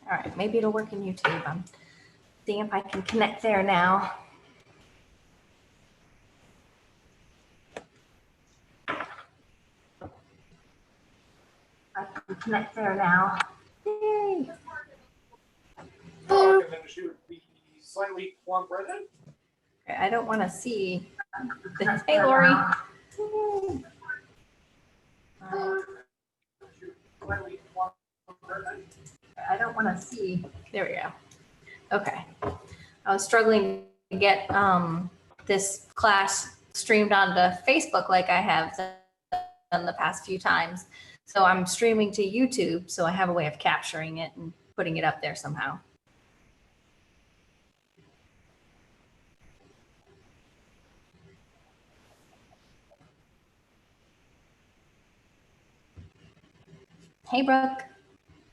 All right, maybe it'll work in YouTube. I'm seeing if I can connect there now. I can connect there now. Yay. And then she would be slightly plump redhead. Okay, I don't want to see. Hey, Lori. I don't want to see. There we go. Okay. I was struggling to get this class streamed onto Facebook like I have done the past few times. So I'm streaming to YouTube, so I have a way of capturing it and putting it up there somehow. Hey, Brooke.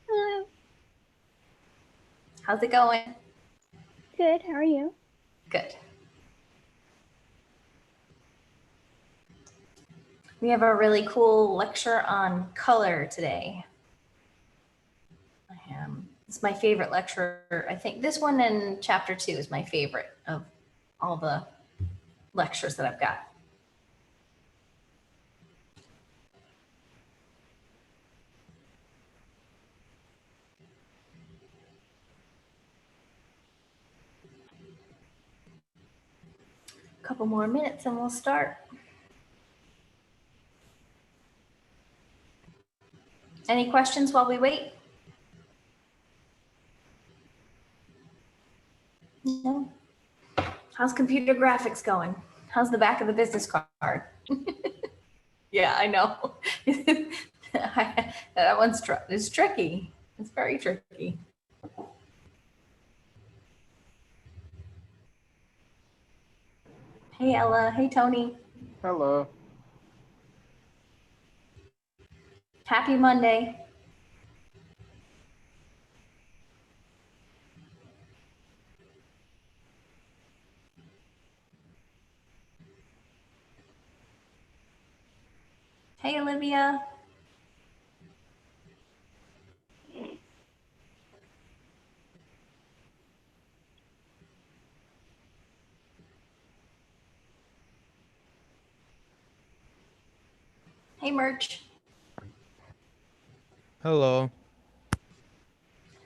Hello. How's it going? Good. How are you? Good. We have a really cool lecture on color today. It's my favorite lecture. I think this one in chapter 2 is my favorite of all the lectures that I've got. A couple more minutes and we'll start. Any questions while we wait? No. How's computer graphics going? How's the back of the business card? Yeah, I know. That one's it's tricky. It's very tricky. Hey, Ella. Hey, Tony. Hello. Happy Monday. Hey, Olivia. Hey, Merch. Hello.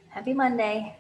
Happy Monday.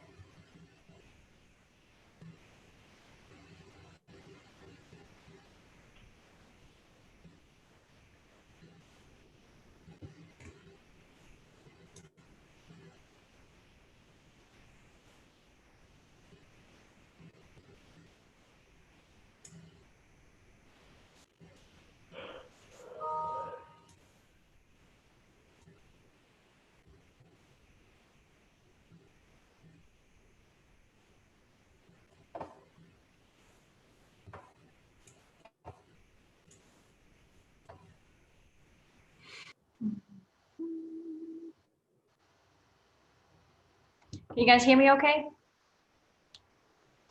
Can you guys hear me okay?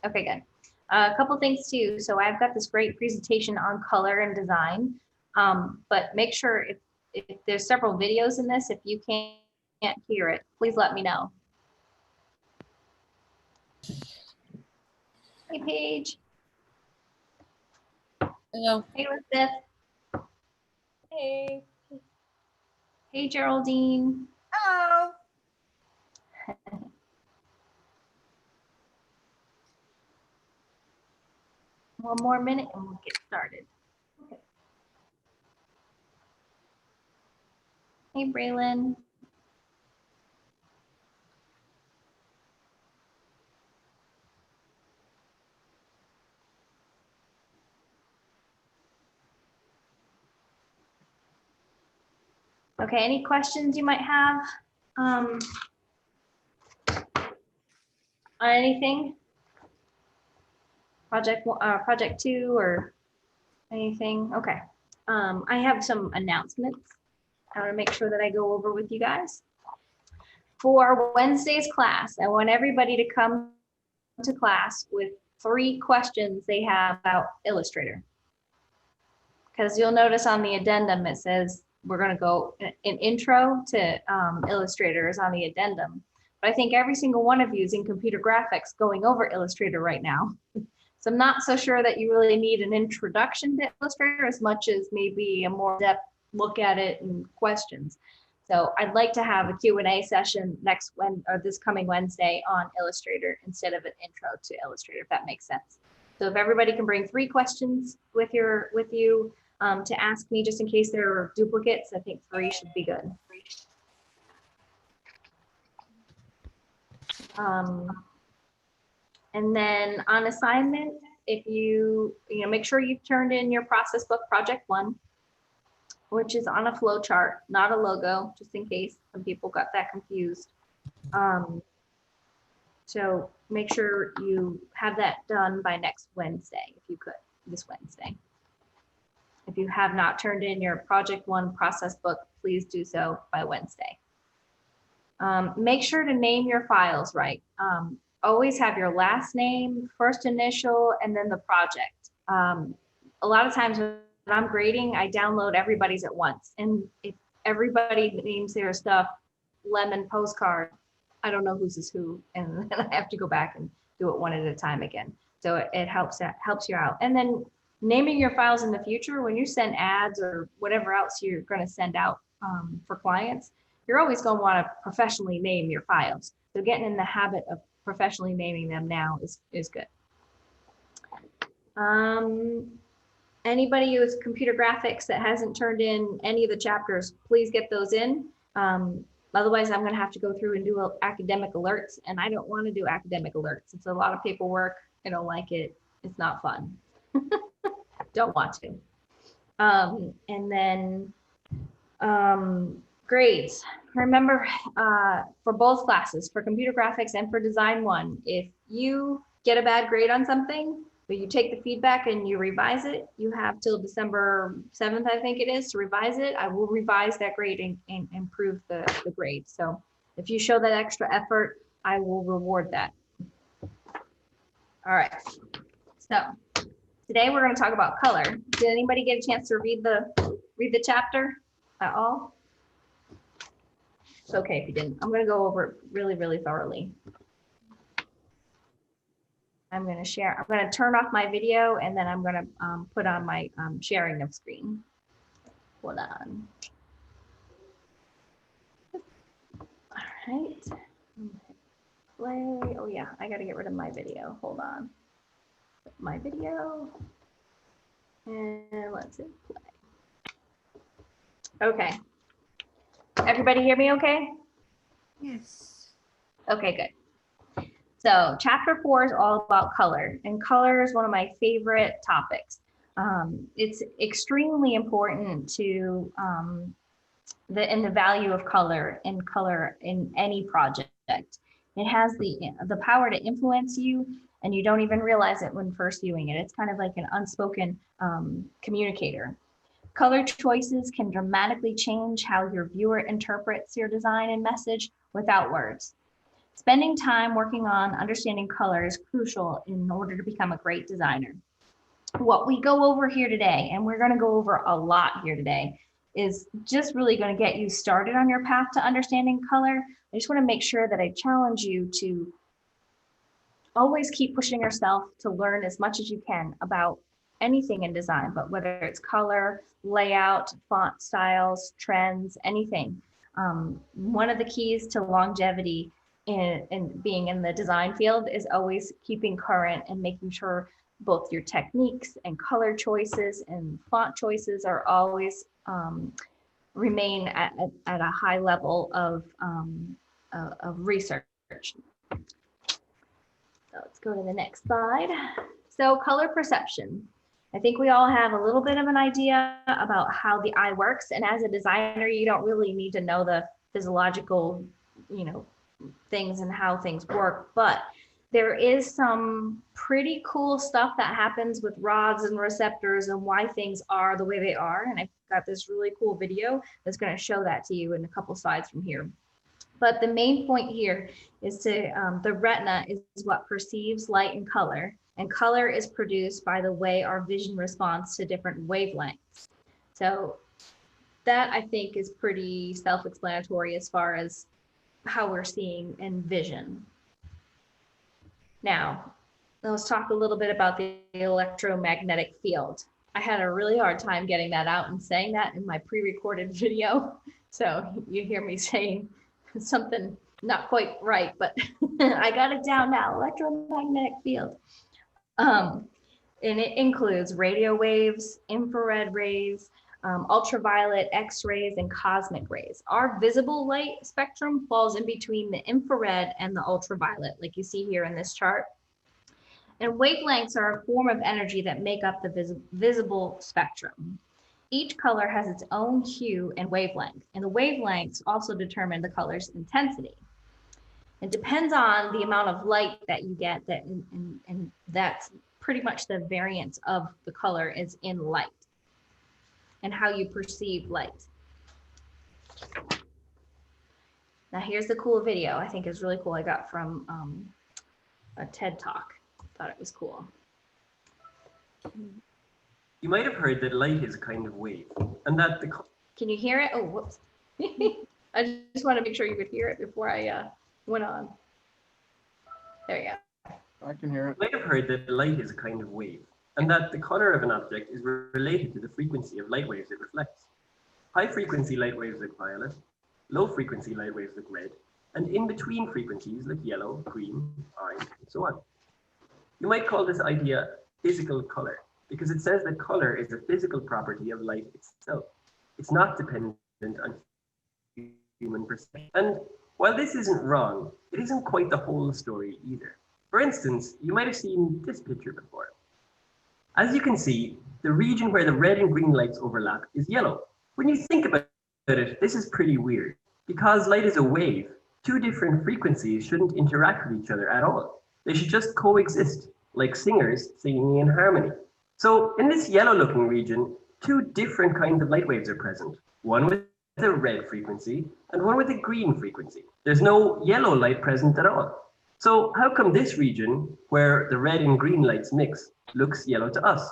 Okay, good. A couple things too. So I've got this great presentation on color and design, but make sure if there's several videos in this, if you can't hear it, please let me know. Hey, Paige. Hello. Hey, Elizabeth. Hey. Hey, Geraldine. Hello. One more minute and we'll get started. Okay. Hey, Braylon. Okay, any questions you might have on anything? Project 2 or anything? Okay. I have some announcements I want to make sure that I go over with you guys. For Wednesday's class, I want everybody to come to class with 3 questions they have about Illustrator. Because you'll notice on the addendum it says we're going to go an intro to Illustrator is on the addendum. But I think every single one of you is in computer graphics going over Illustrator right now. So I'm not so sure that you really need an introduction to Illustrator as much as maybe a more depth look at it and questions. So I'd like to have a Q&A session this coming Wednesday on Illustrator instead of an intro to Illustrator, if that makes sense. So if everybody can bring 3 questions with you to ask me, just in case there are duplicates, I think 3 should be good. And then on assignment, if you make sure you've turned in your process book project 1, which is on a flow chart, not a logo, just in case some people got that confused. So make sure you have that done by next Wednesday, if you could, this Wednesday. If you have not turned in your project 1 process book, please do so by Wednesday. Make sure to name your files right. Always have your last name, first initial, and then the project. A lot of times when I'm grading, I download everybody's at once. And if everybody names their stuff lemon postcard, I don't know whose is who, and then I have to go back and do it one at a time again. So it helps you out. And then naming your files in the future, when you send ads or whatever else you're going to send out for clients, you're always going to want to professionally name your files. So getting in the habit of professionally naming them now is good. Anybody with computer graphics that hasn't turned in any of the chapters, please get those in. Otherwise, I'm going to have to go through and do academic alerts, and I don't want to do academic alerts. It's a lot of paperwork. I don't like it. It's not fun. Don't want to. And then grades. Remember, for both classes, for computer graphics and for design 1, if you get a bad grade on something, but you take the feedback and you revise it, you have till December 7th, I think it is, to revise it. I will revise that grade and improve the grade. So if you show that extra effort, I will reward that. All right. So today we're going to talk about color. Did anybody get a chance to read the chapter at all? It's okay if you didn't. I'm going to go over it really, really thoroughly. I'm going to share. I'm going to turn off my video, and then I'm going to put on my sharing of screen. Hold on. All right. Play. Oh yeah, I got to get rid of my video. Hold on. My video. And let's hit play. Okay. Everybody hear me okay? Yes. Okay, good. So chapter 4 is all about color, and color is one of my favorite topics. It's extremely important to the value of color in any project. It has the power to influence you, and you don't even realize it when first viewing it. It's kind of like an unspoken communicator. Color choices can dramatically change how your viewer interprets your design and message without words. Spending time working on understanding color is crucial in order to become a great designer. What we go over here today, and we're going to go over a lot here today, is just really going to get you started on your path to understanding color. I just want to make sure that I challenge you to always keep pushing yourself to learn as much as you can about anything in design, but whether it's color, layout, font styles, trends, anything. One of the keys to longevity in being in the design field is always keeping current and making sure both your techniques and color choices and font choices are always remain at a high level of research. So let's go to the next slide. So color perception. I think we all have a little bit of an idea about how the eye works. And as a designer, you don't really need to know the physiological, things and how things work, but there is some pretty cool stuff that happens with rods and receptors and why things are the way they are. And I've got this really cool video that's going to show that to you in a couple slides from here. But the main point here is the retina is what perceives light and color is produced by the way our vision responds to different wavelengths. So that I think is pretty self-explanatory as far as how we're seeing in vision. Now, let's talk a little bit about the electromagnetic field. I had a really hard time getting that out and saying that in my pre-recorded video. So you hear me saying something not quite right, but I got it down now, electromagnetic field. And it includes radio waves, infrared rays, ultraviolet, X-rays, and cosmic rays. Our visible light spectrum falls in between the infrared and the ultraviolet, like you see here in this chart. And wavelengths are a form of energy that make up the visible spectrum. Each color has its own hue and wavelength, and the wavelengths also determine the color's intensity. It depends on the amount of light that you get, and that's pretty much the variance of the color is in light and how you perceive light. Now here's the cool video I think is really cool I got from a TED Talk. Thought it was cool. You might have heard that light is a kind of wave, and that the Can you hear it? Oh, whoops. I just want to make sure you could hear it before I went on. There you go. I can hear it. you might have heard that light is a kind of wave, and that the color of an object is related to the frequency of light waves it reflects. High frequency light waves look violet, low frequency light waves look red, and in between frequencies look yellow, green, orange, and so on. You might call this idea physical color, because it says that color is a physical property of light itself. It's not dependent on human perception. And while this isn't wrong, it isn't quite the whole story either. For instance, you might have seen this picture before. As you can see, the region where the red and green lights overlap is yellow. When you think about it, this is pretty weird. Because light is a wave, two different frequencies shouldn't interact with each other at all. They should just coexist, like singers singing in harmony. So in this yellow-looking region, two different kinds of light waves are present. One with a red frequency and one with a green frequency. There's no yellow light present at all. So how come this region, where the red and green lights mix, looks yellow to us?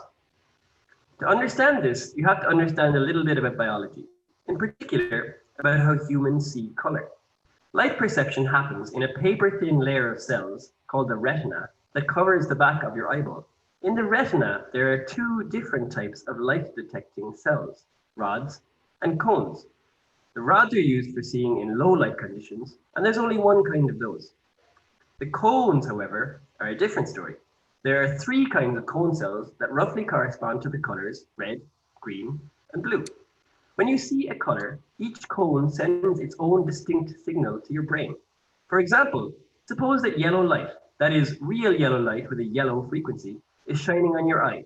To understand this, you have to understand a little bit about biology, in particular about how humans see color. Light perception happens in a paper-thin layer of cells called the retina that covers the back of your eyeball. In the retina, there are two different types of light-detecting cells, rods and cones. The rods are used for seeing in low light conditions, and there's only one kind of those. The cones, however, are a different story. There are three kinds of cone cells that roughly correspond to the colors red, green, and blue. When you see a color, each cone sends its own distinct signal to your brain. For example, suppose that yellow light, that is real yellow light with a yellow frequency, is shining on your eye.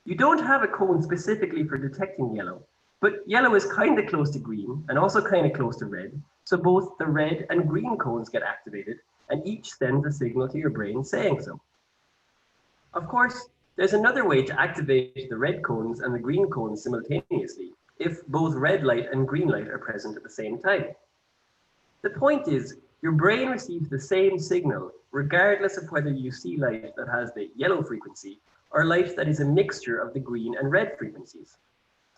You don't have a cone specifically for detecting yellow, but yellow is kind of close to green and also kind of close to red, so both the red and green cones get activated, and each sends a signal to your brain saying so. Of course, there's another way to activate the red cones and the green cones simultaneously, if both red light and green light are present at the same time. The point is, your brain receives the same signal regardless of whether you see light that has the yellow frequency or light that is a mixture of the green and red frequencies.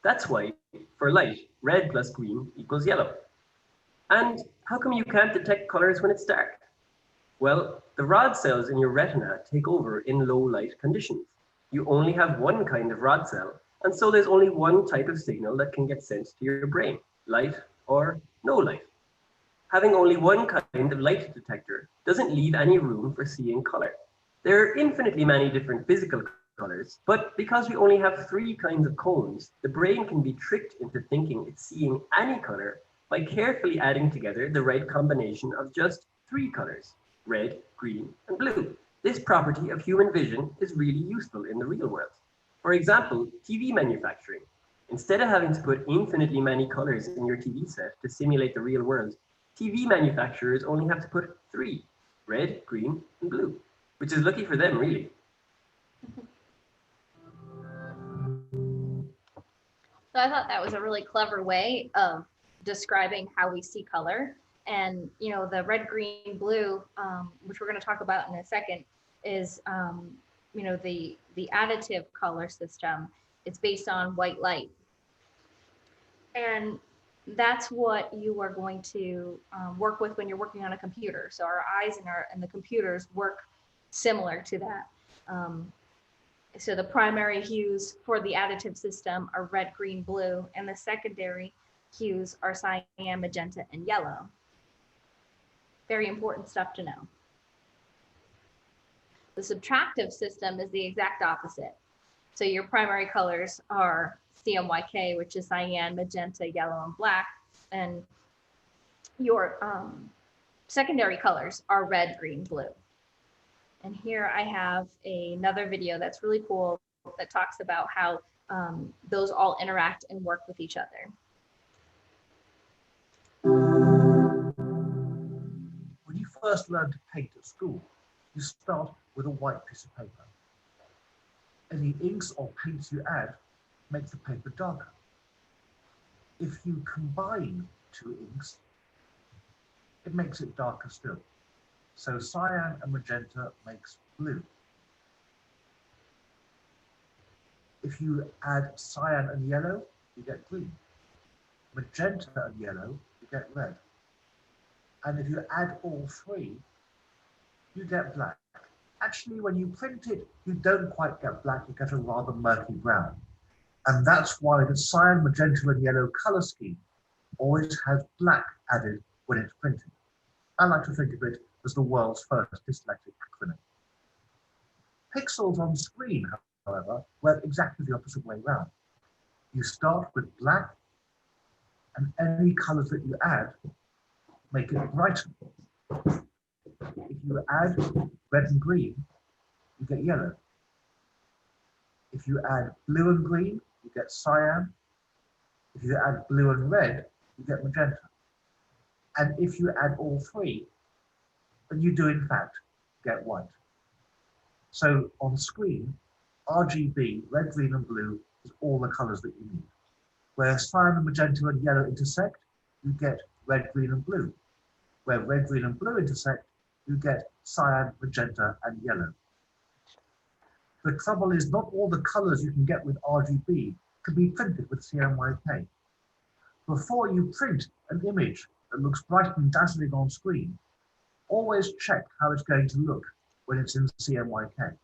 That's why, for light, red plus green equals yellow. And how come you can't detect colors when it's dark? Well, the rod cells in your retina take over in low light conditions. You only have one kind of rod cell, and so there's only one type of signal that can get sent to your brain, light or no light. Having only one kind of light detector doesn't leave any room for seeing color. There are infinitely many different physical colors, but because we only have three kinds of cones, the brain can be tricked into thinking it's seeing any color by carefully adding together the right combination of just three colors, red, green, and blue. This property of human vision is really useful in the real world. For example, TV manufacturing. Instead of having to put infinitely many colors in your TV set to simulate the real world, TV manufacturers only have to put three, red, green, and blue, which is lucky for them, really. So I thought that was a really clever way of describing how we see color. And, you know, the red, green, blue, which we're going to talk about in a second, is, you know, the additive color system. It's based on white light. And that's what you are going to work with when you're working on a computer. So our eyes and the computers work similar to that. So the primary hues for the additive system are red, green, blue, and the secondary hues are cyan, magenta, and yellow. Very important stuff to know. The subtractive system is the exact opposite. So your primary colors are CMYK, which is cyan, magenta, yellow, and black. And your secondary colors are red, green, blue. And here I have another video that's really cool that talks about how those all interact and work with each other. When you first learn to paint at school, you start with a white piece of paper. Any inks or paints you add make the paper darker. If you combine two inks, it makes it darker still. So cyan and magenta makes blue. If you add cyan and yellow, you get green. Magenta and yellow, you get red. And if you add all three, you get black. Actually, when you print it, you don't quite get black, you get a rather murky brown. And that's why the cyan, magenta, and yellow color scheme always has black added when it's printed. I like to think of it as the world's first dyslexic acronym. Pixels on screen, however, work exactly the opposite way round. You start with black, and any colors that you add make it brighter. If you add red and green, you get yellow. If you add blue and green, you get cyan. If you add blue and red, you get magenta. And if you add all three, then you do in fact get white. So on screen, RGB, red, green, and blue is all the colors that you need. Where cyan and magenta and yellow intersect, you get red, green, and blue. Where red, green, and blue intersect, you get cyan, magenta, and yellow. The trouble is not all the colors you can get with RGB can be printed with CMYK. Before you print an image that looks bright and dazzling on screen, always check how it's going to look when it's in CMYK.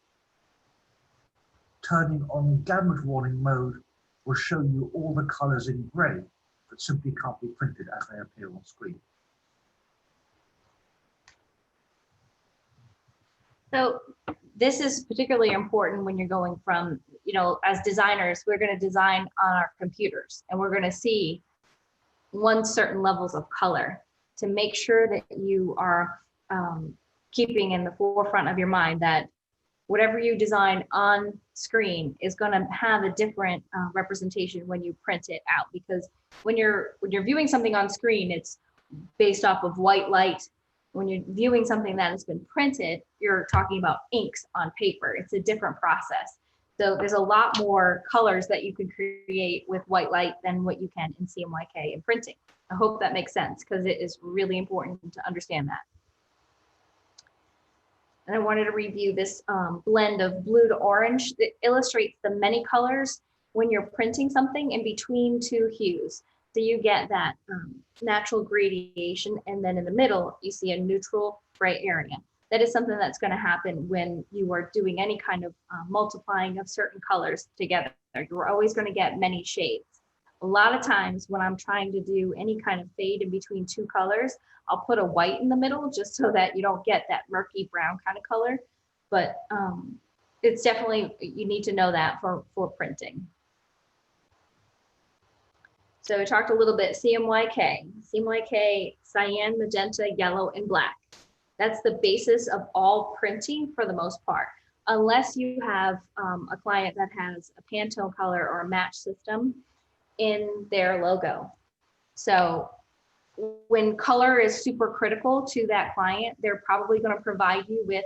Turning on gamut warning mode will show you all the colors in gray that simply can't be printed as they appear on screen. So this is particularly important when you're going from, as designers, we're going to design on our computers and we're going to see certain levels of color to make sure that you are keeping in the forefront of your mind that whatever you design on screen is going to have a different representation when you print it out, because when you're viewing something on screen, it's based off of white light. When you're viewing something that has been printed, you're talking about inks on paper. It's a different process. So there's a lot more colors that you can create with white light than what you can in CMYK and printing. I hope that makes sense because it is really important to understand that. And I wanted to review this blend of blue to orange that illustrates the many colors when you're printing something in between two hues. So you get that natural gradation, and then in the middle, you see a neutral gray area. That is something that's going to happen when you are doing any kind of multiplying of certain colors together. You're always going to get many shades. A lot of times when I'm trying to do any kind of fade in between two colors, I'll put a white in the middle just so that you don't get that murky brown kind of color. But it's definitely, you need to know that for printing. So we talked a little bit CMYK. CMYK, cyan, magenta, yellow, and black. That's the basis of all printing for the most part, unless you have a client that has a Pantone color or a match system in their logo. So when color is super critical to that client, they're probably going to provide you with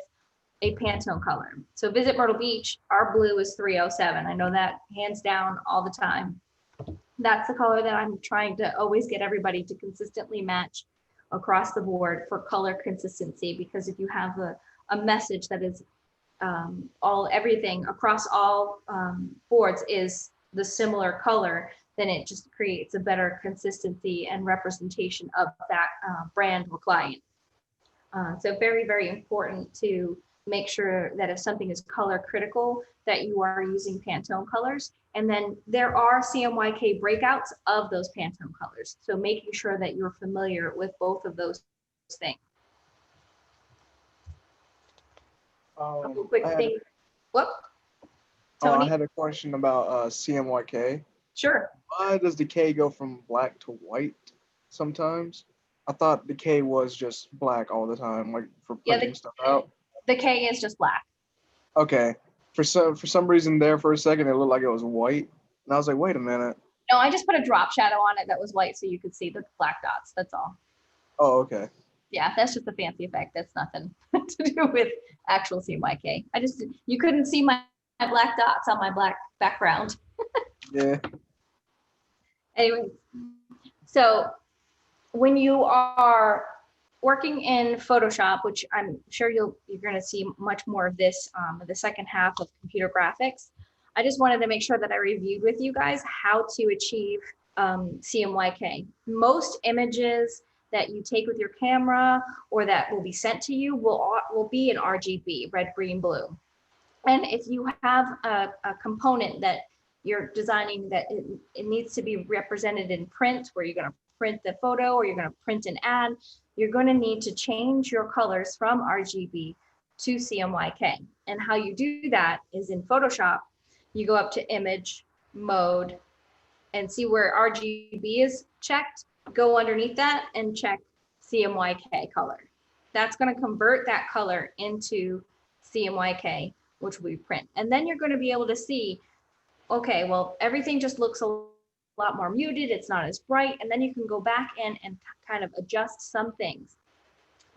a Pantone color. So Visit Myrtle Beach, our blue is 307. I know that hands down all the time. That's the color that I'm trying to always get everybody to consistently match across the board for color consistency, because if you have a message that is everything across all boards is the similar color, then it just creates a better consistency and representation of that brand or client. So very, very important to make sure that if something is color critical, that you are using Pantone colors. And then there are CMYK breakouts of those Pantone colors. So making sure that you're familiar with both of those things. A quick thing. Whoop. I Tony? had a question about CMYK. Sure. Why does the K go from black to white sometimes? I thought the K was just black all the time, like for Yeah, printing stuff out. The K is just black. Okay. For some reason there for a second it looked like it was white. And I was like, wait a minute. No, I just put a drop shadow on it that was white so you could see the black dots. That's all. Oh, okay. Yeah, that's just a fancy effect. That's nothing to do with actual CMYK. You couldn't see my black dots on my black background. Yeah. Anyway, so when you are working in Photoshop, which I'm sure you're going to see much more of this in the second half of computer graphics, I just wanted to make sure that I reviewed with you guys how to achieve CMYK. Most images that you take with your camera or that will be sent to you will be in RGB, red, green, blue. And if you have a component that you're designing that it needs to be represented in print, where you're going to print the photo or you're going to print an ad, you're going to need to change your colors from RGB to CMYK. And how you do that is in Photoshop, you go up to image, mode, and see where RGB is checked, go underneath that and check CMYK color. That's going to convert that color into CMYK, which we print. And then you're going to be able to see, okay, well, everything just looks a lot more muted. It's not as bright. And then you can go back in and kind of adjust some things.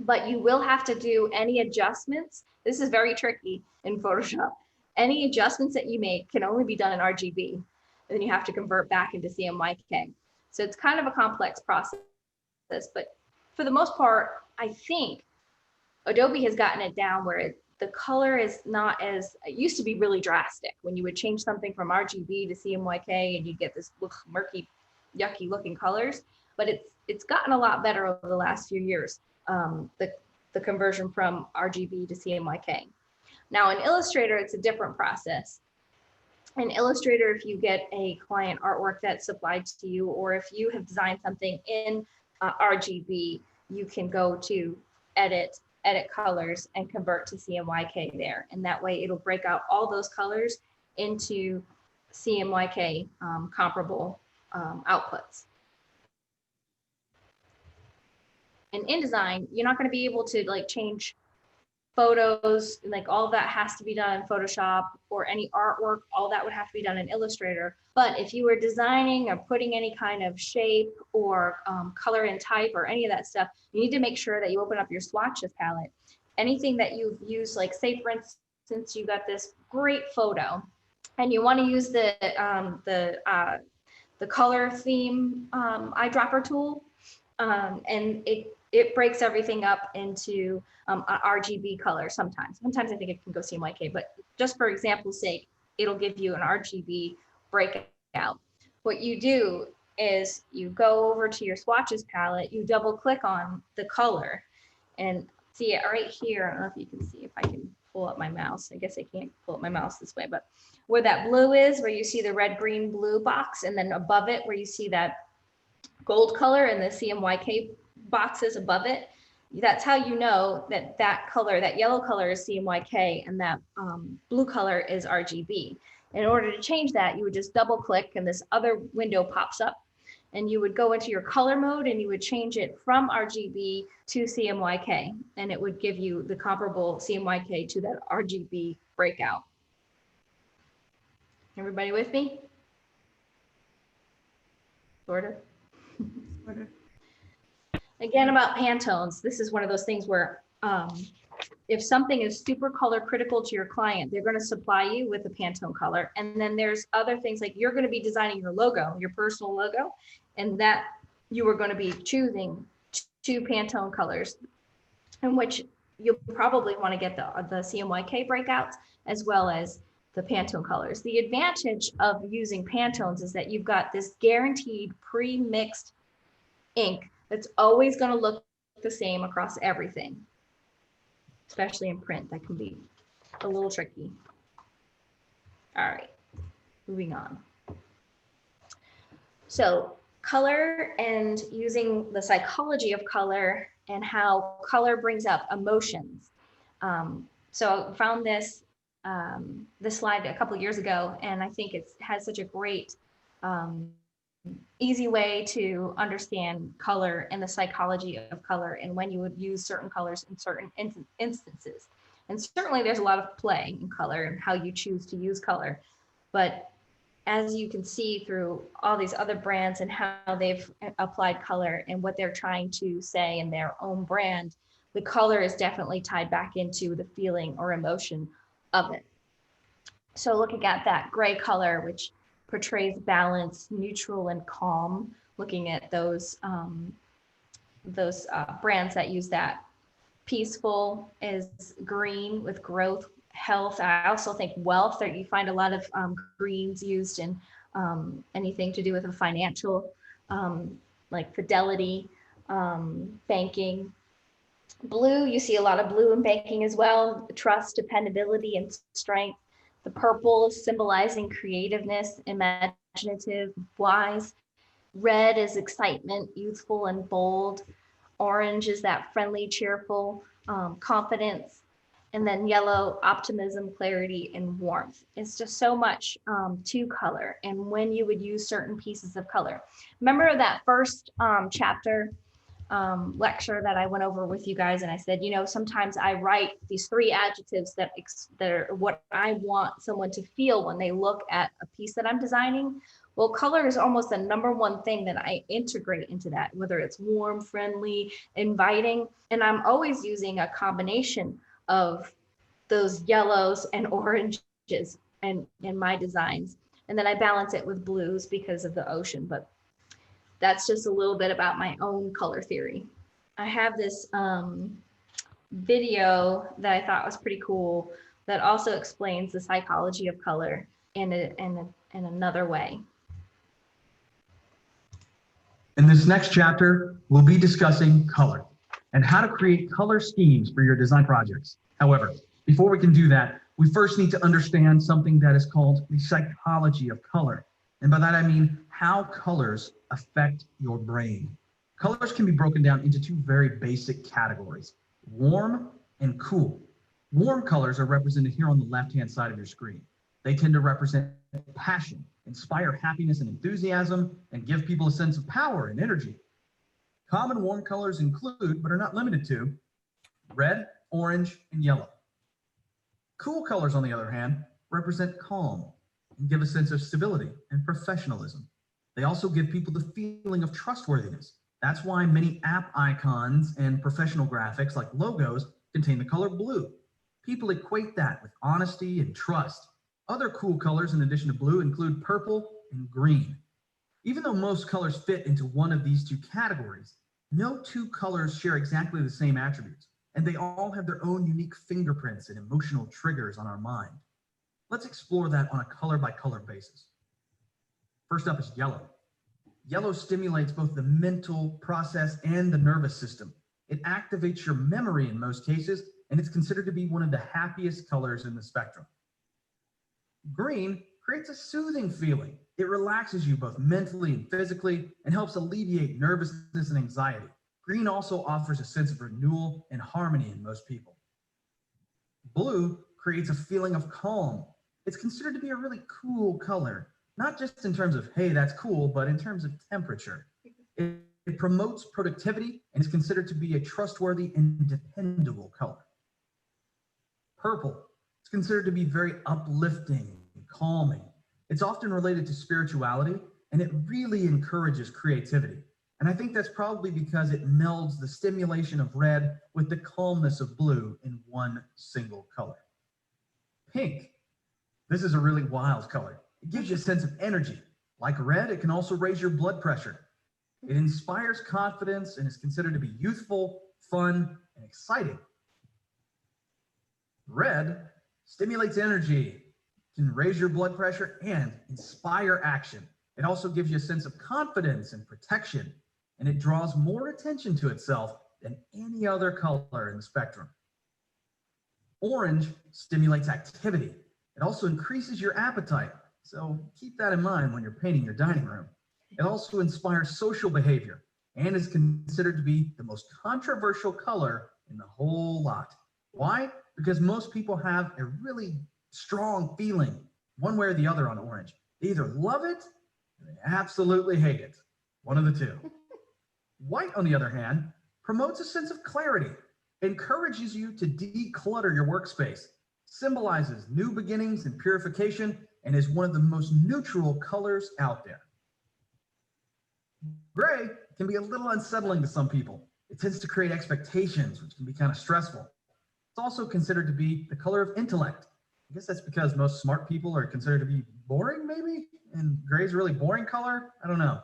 But you will have to do any adjustments. This is very tricky in Photoshop. Any adjustments that you make can only be done in RGB. And then you have to convert back into CMYK. So it's kind of a complex process. But for the most part, I think Adobe has gotten it down where the color is not as, it used to be really drastic when you would change something from RGB to CMYK and you get this murky, yucky looking colors, but it's gotten a lot better over the last few years, the conversion from RGB to CMYK. Now in Illustrator, it's a different process. In Illustrator, if you get a client artwork that's supplied to you, or if you have designed something in RGB, you can go to edit colors and convert to CMYK there. And that way it'll break out all those colors into CMYK comparable outputs. And InDesign, you're not going to be able to like change photos, like all that has to be done in Photoshop, or any artwork, all that would have to be done in Illustrator. But if you were designing or putting any kind of shape or color and type or any of that stuff, you need to make sure that you open up your swatches palette. Anything that you've used, like say for instance, you got this great photo and you want to use the color theme eyedropper tool, and it breaks everything up into RGB color sometimes. Sometimes I think it can go CMYK, but just for example's sake, it'll give you an RGB breakout. What you do is you go over to your swatches palette, you double click on the color and see it right here. I don't know if you can see, if I can pull up my mouse. I guess I can't pull up my mouse this way, but where that blue is, where you see the red, green, blue box, and then above it where you see that gold color and the CMYK boxes above it, that's how you know that that color, that yellow color is CMYK and that blue color is RGB. In order to change that, you would just double click and this other window pops up and you would go into your color mode and you would change it from RGB to CMYK, and it would give you the comparable CMYK to that RGB breakout. Everybody with me? Sort of. Again, about Pantones, this is one of those things where if something is super color critical to your client, they're going to supply you with a Pantone color. And then there's other things like you're going to be designing your logo, your personal logo, and that you are going to be choosing two Pantone colors, in which you'll probably want to get the CMYK breakouts as well as the Pantone colors. The advantage of using Pantones is that you've got this guaranteed pre-mixed ink that's always going to look the same across everything, especially in print. That can be a little tricky. All right, moving on. So color and using the psychology of color and how color brings up emotions. So I found this slide a couple of years ago, and I think it has such a great, easy way to understand color and the psychology of color and when you would use certain colors in certain instances. And certainly there's a lot of play in color and how you choose to use color. But as you can see through all these other brands and how they've applied color and what they're trying to say in their own brand, the color is definitely tied back into the feeling or emotion of it. So looking at that gray color, which portrays balance, neutral, and calm, looking at those brands that use that. Peaceful is green with growth, health. I also think wealth, that you find a lot of greens used in anything to do with a financial, like fidelity, banking. Blue, you see a lot of blue in banking as well, trust, dependability, and strength. The purple is symbolizing creativeness, imaginative, wise. Red is excitement, youthful and bold. Orange is that friendly, cheerful, confidence. And then yellow, optimism, clarity, and warmth. It's just so much to color and when you would use certain pieces of color. Remember that first chapter lecture that I went over with you guys, and I said, you know, sometimes I write these 3 adjectives that are what I want someone to feel when they look at a piece that I'm designing. Well, color is almost the #1 thing that I integrate into that, whether it's warm, friendly, inviting, and I'm always using a combination of those yellows and oranges in my designs, and then I balance it with blues because of the ocean. But that's just a little bit about my own color theory. I have this video that I thought was pretty cool that also explains the psychology of color in another way. In this next chapter, we'll be discussing color and how to create color schemes for your design projects. However, before we can do that, we first need to understand something that is called the psychology of color. And by that I mean how colors affect your brain. Colors can be broken down into 2 very basic categories, warm and cool. Warm colors are represented here on the left-hand side of your screen. They tend to represent passion, inspire happiness and enthusiasm, and give people a sense of power and energy. Common warm colors include, but are not limited to, red, orange, and yellow. Cool colors, on the other hand, represent calm and give a sense of stability and professionalism. They also give people the feeling of trustworthiness. That's why many app icons and professional graphics like logos contain the color blue. People equate that with honesty and trust. Other cool colors in addition to blue include purple and green. Even though most colors fit into one of these 2 categories, no 2 colors share exactly the same attributes, and they all have their own unique fingerprints and emotional triggers on our mind. Let's explore that on a color by color basis. First up is yellow. Yellow stimulates both the mental process and the nervous system. It activates your memory in most cases, and it's considered to be one of the happiest colors in the spectrum. Green creates a soothing feeling. It relaxes you both mentally and physically and helps alleviate nervousness and anxiety. Green also offers a sense of renewal and harmony in most people. Blue creates a feeling of calm. It's considered to be a really cool color, not just in terms of, hey, that's cool, but in terms of temperature. It promotes productivity and is considered to be a trustworthy and dependable color. Purple is considered to be very uplifting and calming. It's often related to spirituality, and it really encourages creativity. And I think that's probably because it melds the stimulation of red with the calmness of blue in one single color. Pink. This is a really wild color. It gives you a sense of energy. Like red, it can also raise your blood pressure. It inspires confidence and is considered to be youthful, fun, and exciting. Red stimulates energy, can raise your blood pressure and inspire action. It also gives you a sense of confidence and protection, and it draws more attention to itself than any other color in the spectrum. Orange stimulates activity. It also increases your appetite, so keep that in mind when you're painting your dining room. It also inspires social behavior and is considered to be the most controversial color in the whole lot. Why? Because most people have a really strong feeling one way or the other on orange. They either love it or they absolutely hate it. One of the two. White, on the other hand, promotes a sense of clarity, encourages you to declutter your workspace, symbolizes new beginnings and purification, and is one of the most neutral colors out there. Gray can be a little unsettling to some people. It tends to create expectations, which can be kind of stressful. It's also considered to be the color of intellect. I guess that's because most smart people are considered to be boring, maybe? And gray's a really boring color? I don't know.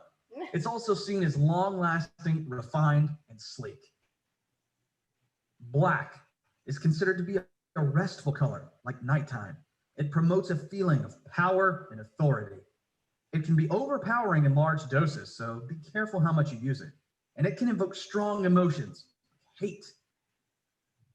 It's also seen as long-lasting, refined, and sleek. Black is considered to be a restful color, like nighttime. It promotes a feeling of power and authority. It can be overpowering in large doses, so be careful how much you use it. And it can evoke strong emotions, like hate.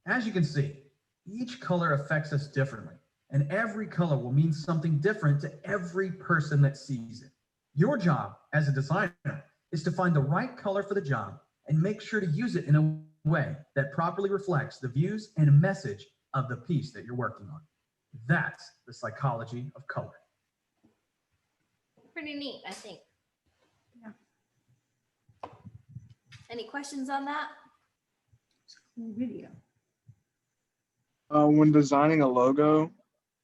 As you can see, each color affects us differently, and every color will mean something different to every person that sees it. Your job as a designer is to find the right color for the job and make sure to use it in a way that properly reflects the views and message of the piece that you're working on. That's the psychology of color. Pretty neat, I think. Yeah. Any questions on that? Cool video. When designing a logo,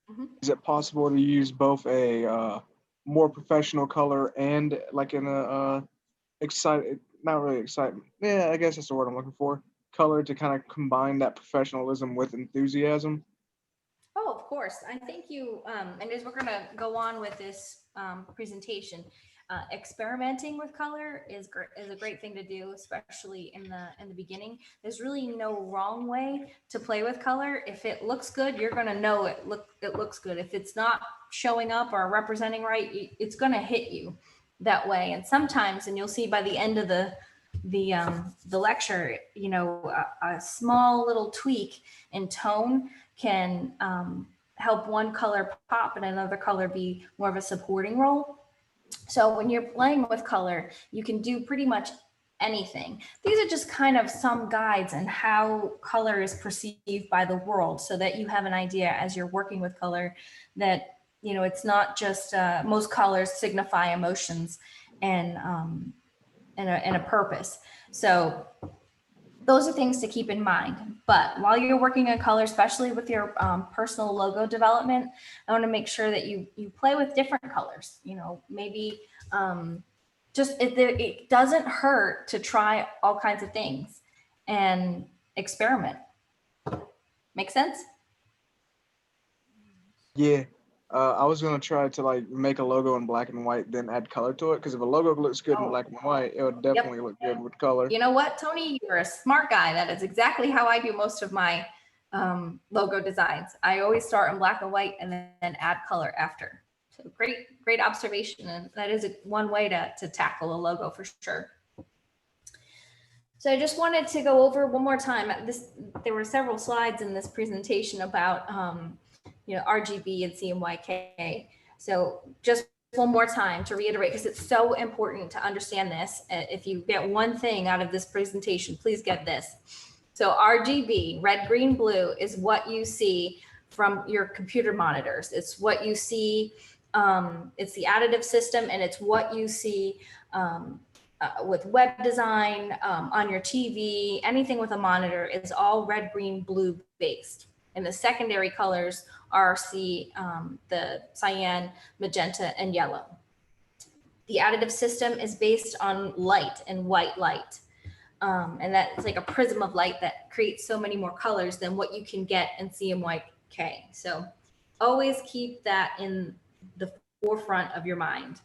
Mhm. is it possible to use both a more professional color and like in a not really excitement. Yeah, I guess that's the word I'm looking for. Color to kind of combine that professionalism with enthusiasm. Oh, of course. I think you, and as we're going to go on with this presentation, experimenting with color is a great thing to do, especially in the beginning. There's really no wrong way to play with color. If it looks good, you're going to know it looks good. If it's not showing up or representing right, it's going to hit you that way. And sometimes, and you'll see by the end of the lecture, you know, a small little tweak in tone can help one color pop and another color be more of a supporting role. So when you're playing with color, you can do pretty much anything. These are just kind of some guides on how color is perceived by the world, so that you have an idea as you're working with color that, you know, it's not just most colors signify emotions and a purpose. So those are things to keep in mind. But while you're working on color, especially with your personal logo development, I want to make sure that you play with different colors. You know, maybe it doesn't hurt to try all kinds of things and experiment. Make sense? Yeah. I was gonna try to like make a logo in black and white, then add color to it. Because if a logo looks good in black and white, it would definitely look good with color. You know what, Tony, you're a smart guy. That is exactly how I do most of my logo designs. I always start in black and white and then add color after. So great observation. And that is one way to tackle a logo for sure. So I just wanted to go over one more time. There were several slides in this presentation about you know, RGB and CMYK. So just one more time to reiterate, because it's so important to understand this. If you get one thing out of this presentation, please get this. So RGB, red, green, blue, is what you see from your computer monitors. It's what you see, it's the additive system, and it's what you see with web design, on your TV, anything with a monitor is all red, green, blue based. And the secondary colors are the cyan, magenta, and yellow. The additive system is based on light and white light. And that's like a prism of light that creates so many more colors than what you can get in CMYK. So always keep that in the forefront of your mind.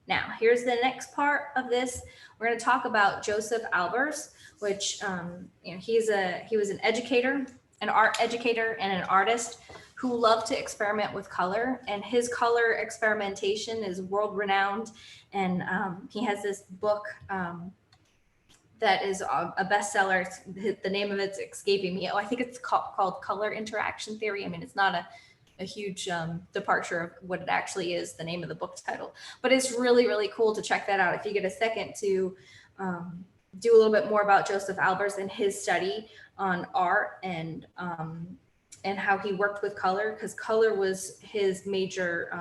Now, here's the next part of this. We're going to talk about Joseph Albers, which you know, he was an educator an art educator and an artist who loved to experiment with color, and his color experimentation is world renowned. And he has this book that is a bestseller. The name of it's escaping me. Oh, I think it's called Color Interaction Theory. I mean, it's not a huge departure of what it actually is, the name of the book title, but it's really, really cool to check that out if you get a second to do a little bit more about Joseph Albers and his study on art and how he worked with color, because color was his major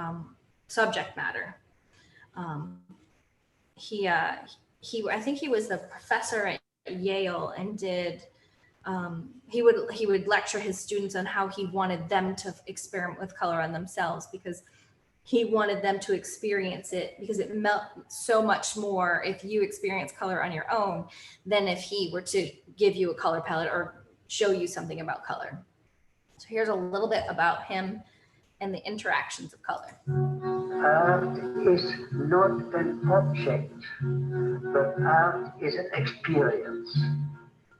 subject matter. I think he was the professor at Yale and did he would lecture his students on how he wanted them to experiment with color on themselves, because he wanted them to experience it, because it meant so much more if you experience color on your own than if he were to give you a color palette or show you something about color. So here's a little bit about him and the interactions of color. Art is not an object, but art is an experience.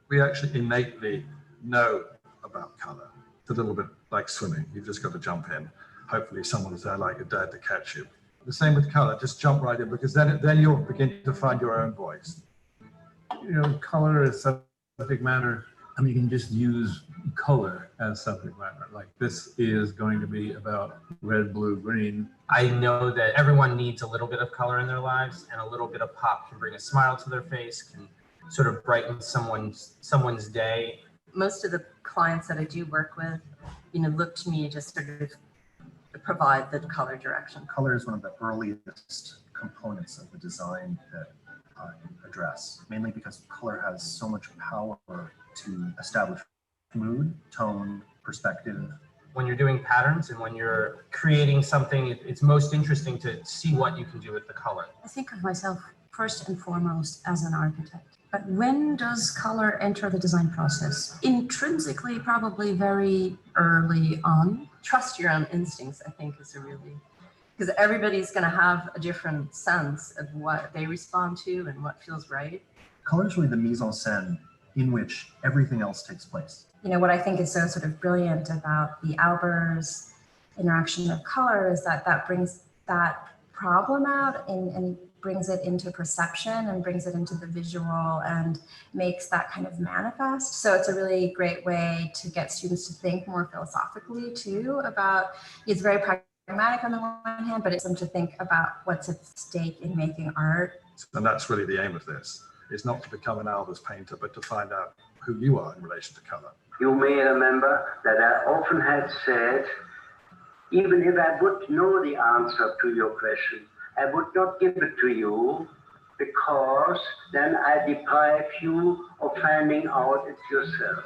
We actually innately know about color. It's a little bit like swimming. You've just got to jump in. Hopefully someone's there like your dad to catch you. The same with color, just jump right in, because then you'll begin to find your own voice. You know, color is subject matter. I mean, you can just use color as subject matter. Like, this is going to be about red, blue, green. I know that everyone needs a little bit of color in their lives, and a little bit of pop can bring a smile to their face, can sort of brighten someone's day. Most of the clients that I do work with, look to me to sort of provide the color direction. Color is one of the earliest components of the design that I address, mainly because color has so much power to establish mood, tone, perspective. When you're doing patterns and when you're creating something, it's most interesting to see what you can do with the color. I think of myself first and foremost as an architect. But when does color enter the design process? Intrinsically, probably very early on. Trust your own instincts, I think, is because everybody's going to have a different sense of what they respond to and what feels right. Color is really the mise en scène in which everything else takes place. What I think is so sort of brilliant about the Albers interaction of color is that brings that problem out and brings it into perception and brings it into the visual and makes that kind of manifest. So it's a really great way to get students to think more philosophically too about, it's very pragmatic on the one hand, but it's them to think about what's at stake in making art. And that's really the aim of this. It's not to become an Albers painter, but to find out who you are in relation to color. You may remember that I often had said, even if I would know the answer to your question, I would not give it to you, because then I deprive you of finding out it yourself.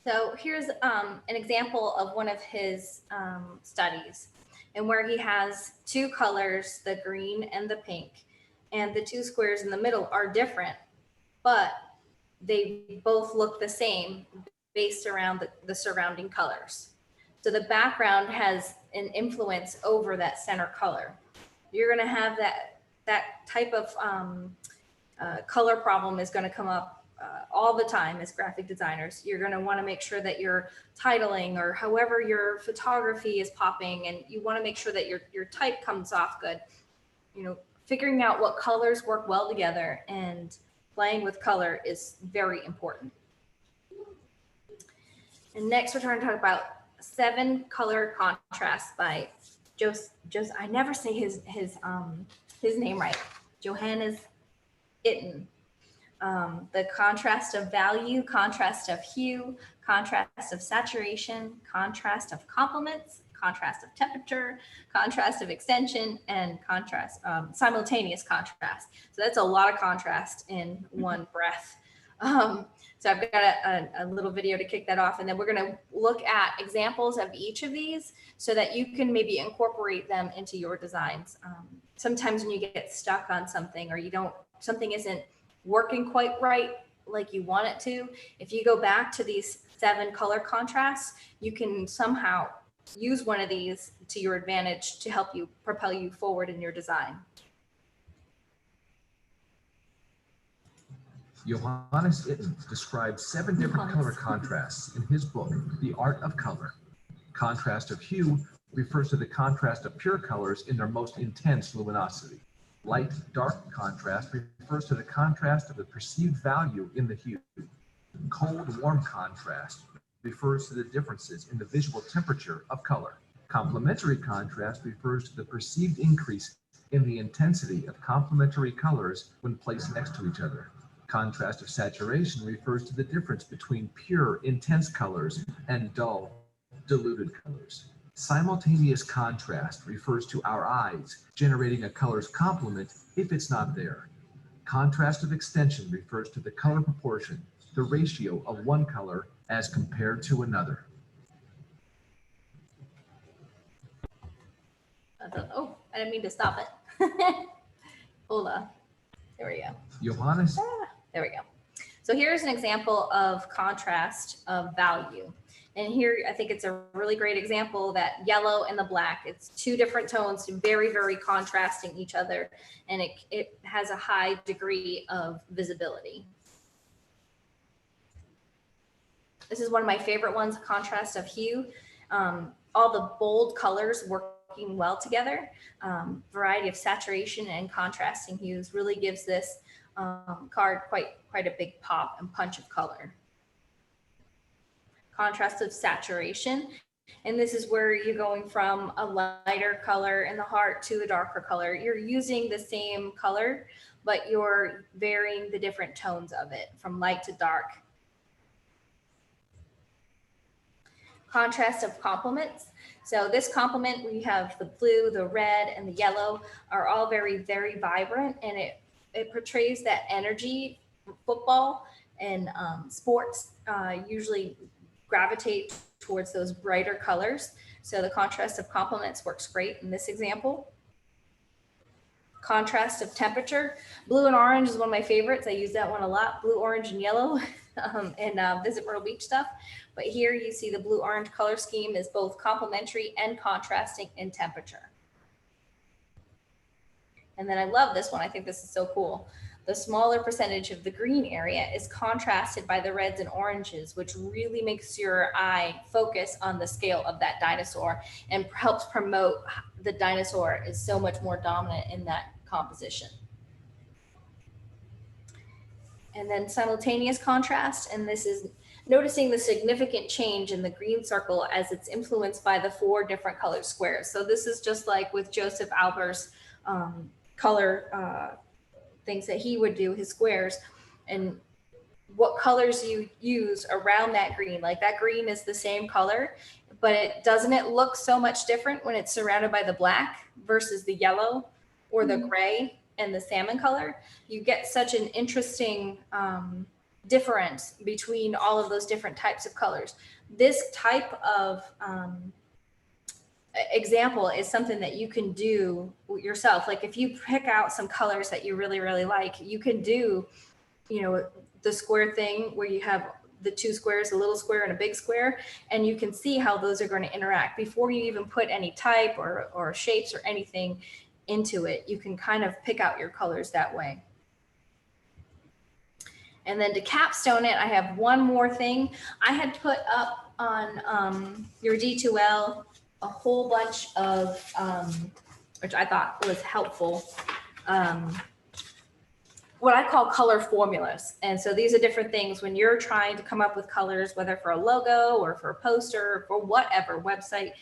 So here's an example of one of his studies, and where he has two colors, the green and the pink, and the two squares in the middle are different, but they both look the same based around the surrounding colors. So the background has an influence over that center color. You're going to have that type of color problem is going to come up all the time as graphic designers. You're going to want to make sure that your titling or however your photography is popping, and you want to make sure that your type comes off good. Figuring out what colors work well together and playing with color is very important. And next we're going to talk about 7 color contrasts by I never say his name right. Johannes Itten. The contrast of value, contrast of hue, contrast of saturation, contrast of complements, contrast of temperature, contrast of extension, and simultaneous contrast. So that's a lot of contrast in one breath. So I've got a little video to kick that off, and then we're going to look at examples of each of these so that you can maybe incorporate them into your designs. Sometimes when you get stuck on something, or something isn't working quite right like you want it to, if you go back to these 7 color contrasts, you can somehow use one of these to your advantage to help you propel you forward in your design. Johannes Itten describes 7 different color contrasts in his book, The Art of Color. Contrast of hue refers to the contrast of pure colors in their most intense luminosity. Light-dark contrast refers to the contrast of the perceived value in the hue. Cold-warm contrast refers to the differences in the visual temperature of color. Complementary contrast refers to the perceived increase in the intensity of complementary colors when placed next to each other. Contrast of saturation refers to the difference between pure, intense colors and dull, diluted colors. Simultaneous contrast refers to our eyes generating a color's complement if it's not there. Contrast of extension refers to the color proportion, the ratio of one color as compared to another. Oh, I didn't mean to stop it. Hola. There we go. Johannes? There we go. So here's an example of contrast of value. And here, I think it's a really great example, that yellow and the black. It's 2 different tones, very, very contrasting each other. And it has a high degree of visibility. This is one of my favorite ones, contrast of hue. All the bold colors working well together. Variety of saturation and contrasting hues really gives this card quite a big pop and punch of color. Contrast of saturation, and this is where you're going from a lighter color in the heart to a darker color. You're using the same color, but you're varying the different tones of it from light to dark. Contrast of complements. So this complement, we have the blue, the red, and the yellow are all very, very vibrant, and it portrays that energy. Football and sports usually gravitate towards those brighter colors. So the contrast of complements works great in this example. Contrast of temperature. Blue and orange is one of my favorites. I use that one a lot. Blue, orange, and yellow in Visit Myrtle Beach stuff. But here you see the blue-orange color scheme is both complementary and contrasting in temperature. And then I love this one. I think this is so cool. The smaller percentage of the green area is contrasted by the reds and oranges, which really makes your eye focus on the scale of that dinosaur and helps promote the dinosaur is so much more dominant in that composition. And then simultaneous contrast, and this is noticing the significant change in the green circle as it's influenced by the 4 different colored squares. So this is just like with Joseph Albers' color things that he would do, his squares, and what colors you use around that green. Like that green is the same color, but doesn't it look so much different when it's surrounded by the black versus the yellow or the gray and the salmon color? You get such an interesting difference between all of those different types of colors. This type of example is something that you can do yourself. Like if you pick out some colors that you really, really like, you can do, you know, the square thing where you have the 2 squares, a little square and a big square, and you can see how those are going to interact before you even put any type or shapes or anything into it. You can kind of pick out your colors that way. And then to capstone it, I have one more thing. I had put up on your D2L a whole bunch of, which I thought was helpful, what I call color formulas. And so these are different things when you're trying to come up with colors, whether for a logo or for a poster or for whatever website.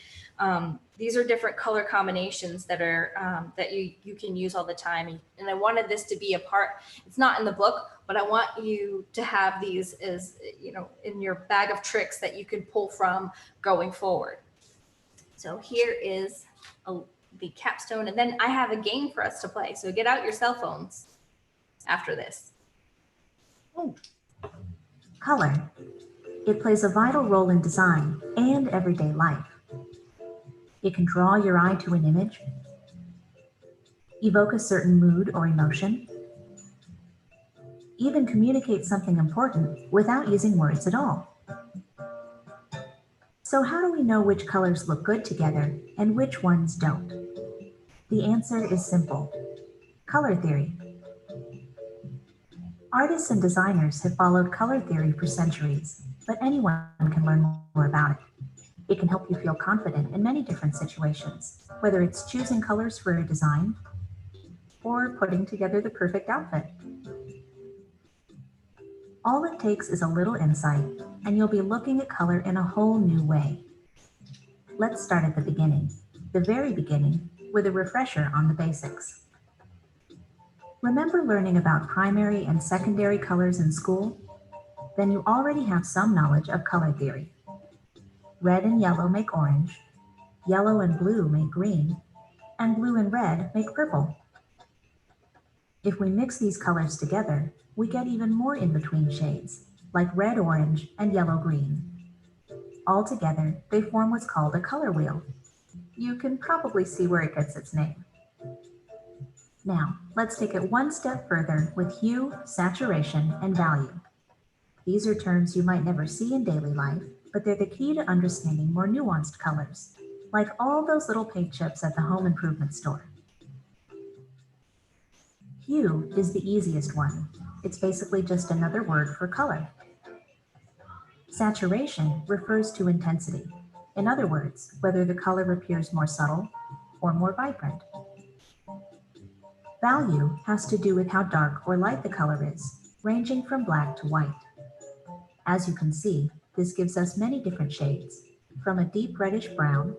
These are different color combinations that are that you can use all the time. And I wanted this to be a part, it's not in the book, but I want you to have these as, you know, in your bag of tricks that you can pull from going forward. So here is the capstone, and then I have a game for us to play. So get out your cell phones after this. Color. It plays a vital role in design and everyday life. It can draw your eye to an image, evoke a certain mood or emotion, even communicate something important without using words at all. So how do we know which colors look good together and which ones don't? The answer is simple. Color theory. Artists and designers have followed color theory for centuries, but anyone can learn more about it. It can help you feel confident in many different situations, whether it's choosing colors for a design or putting together the perfect outfit. All it takes is a little insight, and you'll be looking at color in a whole new way. Let's start at the beginning, the very beginning, with a refresher on the basics. Remember learning about primary and secondary colors in school? Then you already have some knowledge of color theory. Red and yellow make orange, yellow and blue make green, and blue and red make purple. If we mix these colors together, we get even more in-between shades, like red-orange and yellow-green. Altogether, they form what's called a color wheel. You can probably see where it gets its name. Now, let's take it one step further with hue, saturation, and value. These are terms you might never see in daily life, but they're the key to understanding more nuanced colors, like all those little paint chips at the home improvement store. Hue is the easiest one. It's basically just another word for color. Saturation refers to intensity. In other words, whether the color appears more subtle or more vibrant. Value has to do with how dark or light the color is, ranging from black to white. As you can see, this gives us many different shades, from a deep reddish brown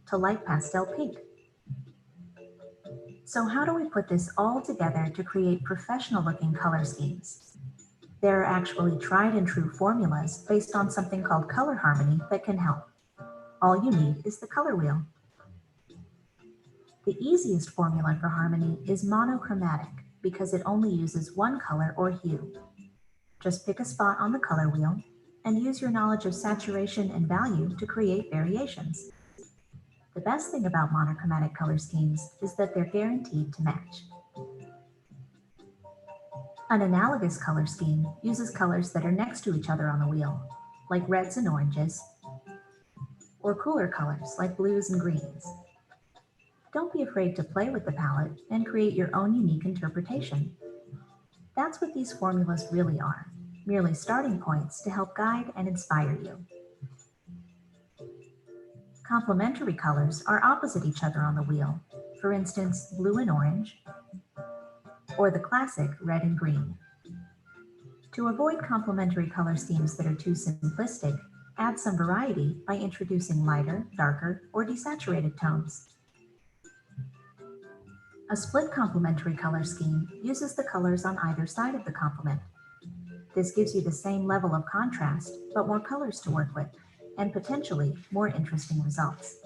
to light pastel pink. So how do we put this all together to create professional-looking color schemes? There are actually tried and true formulas based on something called color harmony that can help. All you need is the color wheel. The easiest formula for harmony is monochromatic because it only uses one color or hue. Just pick a spot on the color wheel and use your knowledge of saturation and value to create variations. The best thing about monochromatic color schemes is that they're guaranteed to match. An analogous color scheme uses colors that are next to each other on the wheel, like reds and oranges, or cooler colors like blues and greens. Don't be afraid to play with the palette and create your own unique interpretation. That's what these formulas really are, merely starting points to help guide and inspire you. Complementary colors are opposite each other on the wheel, for instance, blue and orange, or the classic red and green. To avoid complementary color schemes that are too simplistic, add some variety by introducing lighter, darker, or desaturated tones. A split complementary color scheme uses the colors on either side of the complement. This gives you the same level of contrast, but more colors to work with, and potentially more interesting results.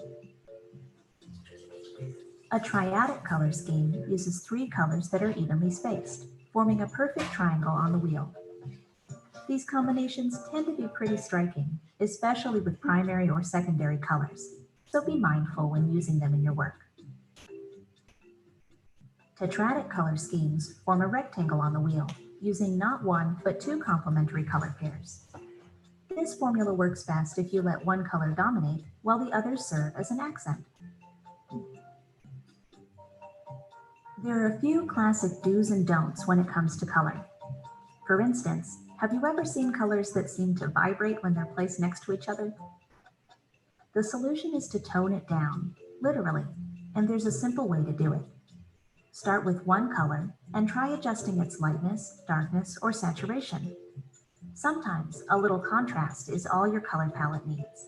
A triadic color scheme uses 3 colors that are evenly spaced, forming a perfect triangle on the wheel. These combinations tend to be pretty striking, especially with primary or secondary colors, so be mindful when using them in your work. Tetradic color schemes form a rectangle on the wheel, using not 1 but 2 complementary color pairs. This formula works best if you let one color dominate while the others serve as an accent. There are a few classic do's and don'ts when it comes to color. For instance, have you ever seen colors that seem to vibrate when they're placed next to each other? The solution is to tone it down, literally, and there's a simple way to do it. Start with one color and try adjusting its lightness, darkness, or saturation. Sometimes a little contrast is all your color palette needs.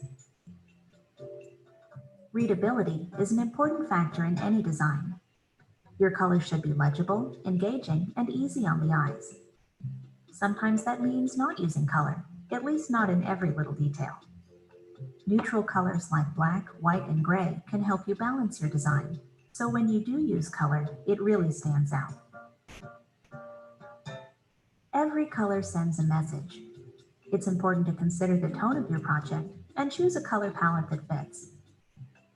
Readability is an important factor in any design. Your colors should be legible, engaging, and easy on the eyes. Sometimes that means not using color, at least not in every little detail. Neutral colors like black, white, and gray can help you balance your design, so when you do use color, it really stands out. Every color sends a message. It's important to consider the tone of your project and choose a color palette that fits.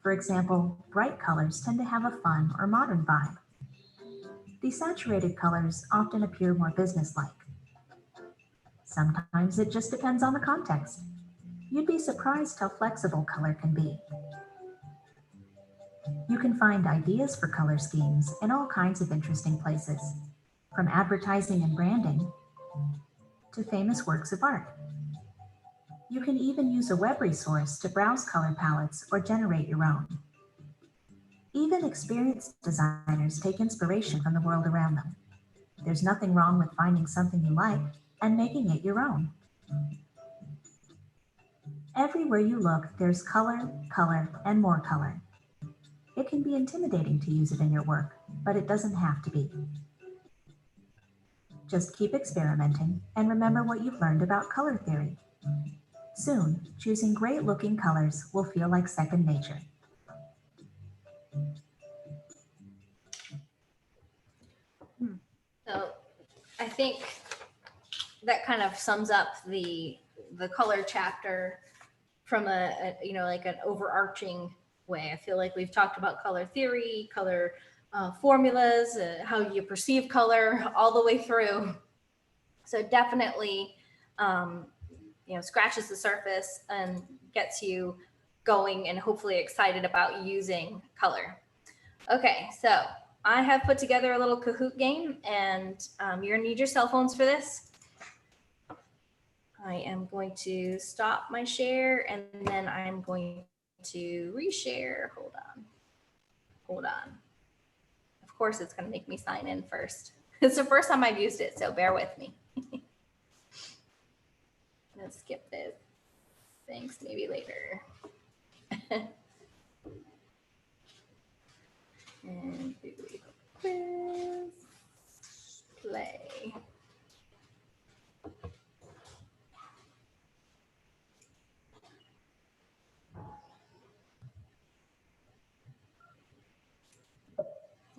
For example, bright colors tend to have a fun or modern vibe. Desaturated colors often appear more businesslike. Sometimes it just depends on the context. You'd be surprised how flexible color can be. You can find ideas for color schemes in all kinds of interesting places. from advertising and branding to famous works of art. You can even use a web resource to browse color palettes or generate your own. Even experienced designers take inspiration from the world around them. There's nothing wrong with finding something you like and making it your own. Everywhere you look, there's color, color, and more color. It can be intimidating to use it in your work, but it doesn't have to be. Just keep experimenting and remember what you've learned about color theory. Soon, choosing great-looking colors will feel like second nature. So I think that kind of sums up the color chapter from a you know, like an overarching way. I feel like we've talked about color theory, color formulas, how you perceive color all the way through. So definitely, you know, scratches the surface and gets you going and hopefully excited about using color. Okay, so I have put together a little Kahoot game, and you're gonna need your cell phones for this. I am going to stop my share and then I'm going to reshare. Hold on. Of course, it's gonna make me sign in first. It's the first time I've used it, so bear with me. Let's skip this. Thanks, maybe later. And here we go. Quiz. Play.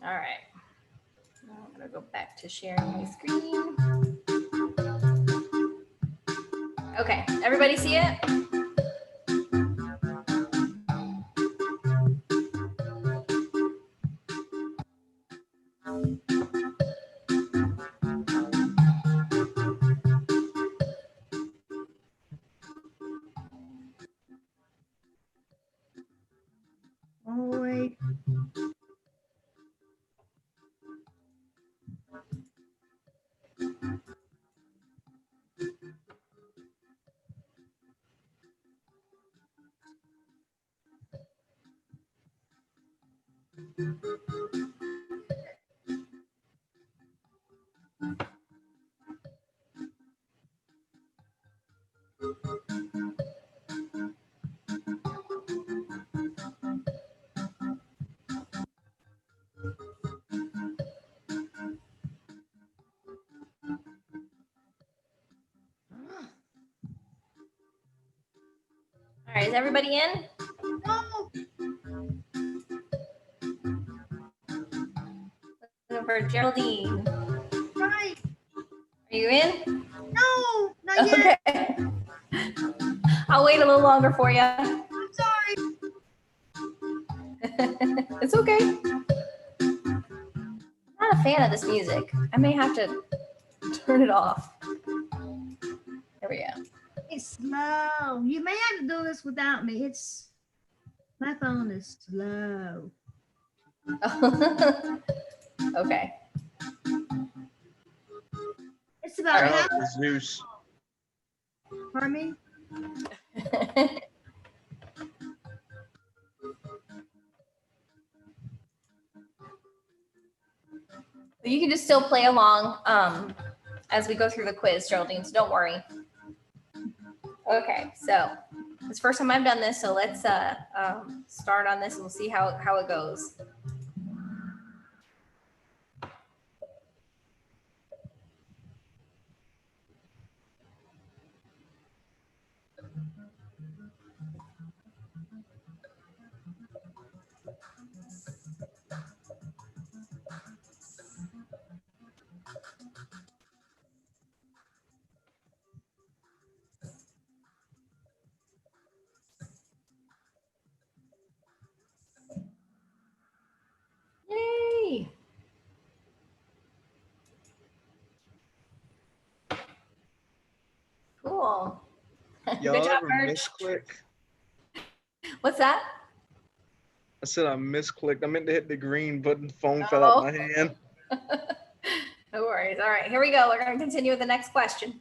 All right. Now I'm gonna go back to sharing my screen. Okay, everybody see it? Oh, wait. All right, is everybody in? No. Looking for Geraldine. Right. Are you in? No, not yet. Okay. I'll wait a little longer for you. I'm sorry. It's okay. I'm not a fan of this music. I may have to turn it off. There we go. It's slow. You may have to do this without me. My phone is slow. Okay. It's about Shout how. out to Zeus. Pardon me? You can just still play along as we go through the quiz, Geraldine, so don't worry. Okay, so it's the first time I've done this, so let's start on this and we'll see how it goes. Yay! Cool. Good Y'all job, ever Merch. misclick? What's that? I said I misclicked. I meant to hit the green button. Phone fell out my hand. No worries. worries. All right, here we go. We're going to continue with the next question.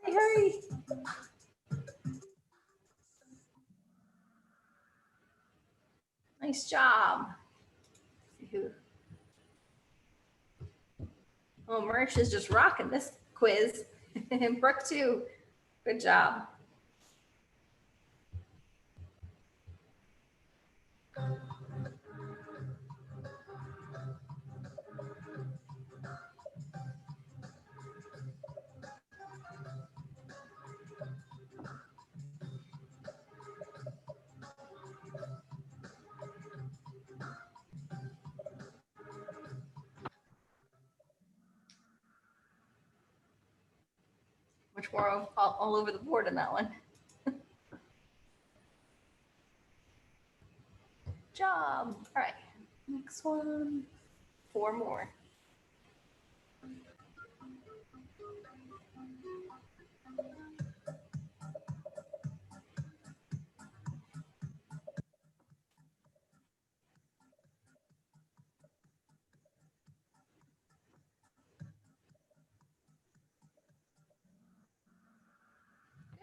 Hurry. Nice job. Oh, Merch is just rocking this quiz. And Brooke too. Good job. Much more all over the board on that one. Job. All right, next one. 4 more.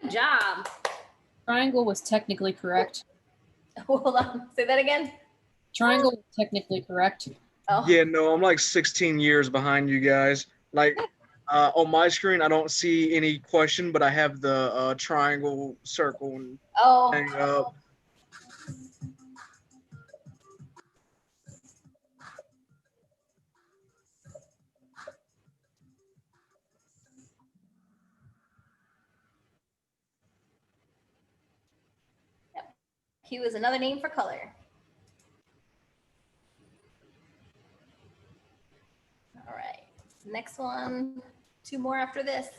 Good job. Triangle was technically correct. Hold on, say that again. Triangle was technically correct. Oh. Yeah, no, I'm like 16 years behind you guys. Like on my screen, I don't see any question, but I have the triangle, circle, and hang up. Hue is another name for color. All right, next one. 2 more after this.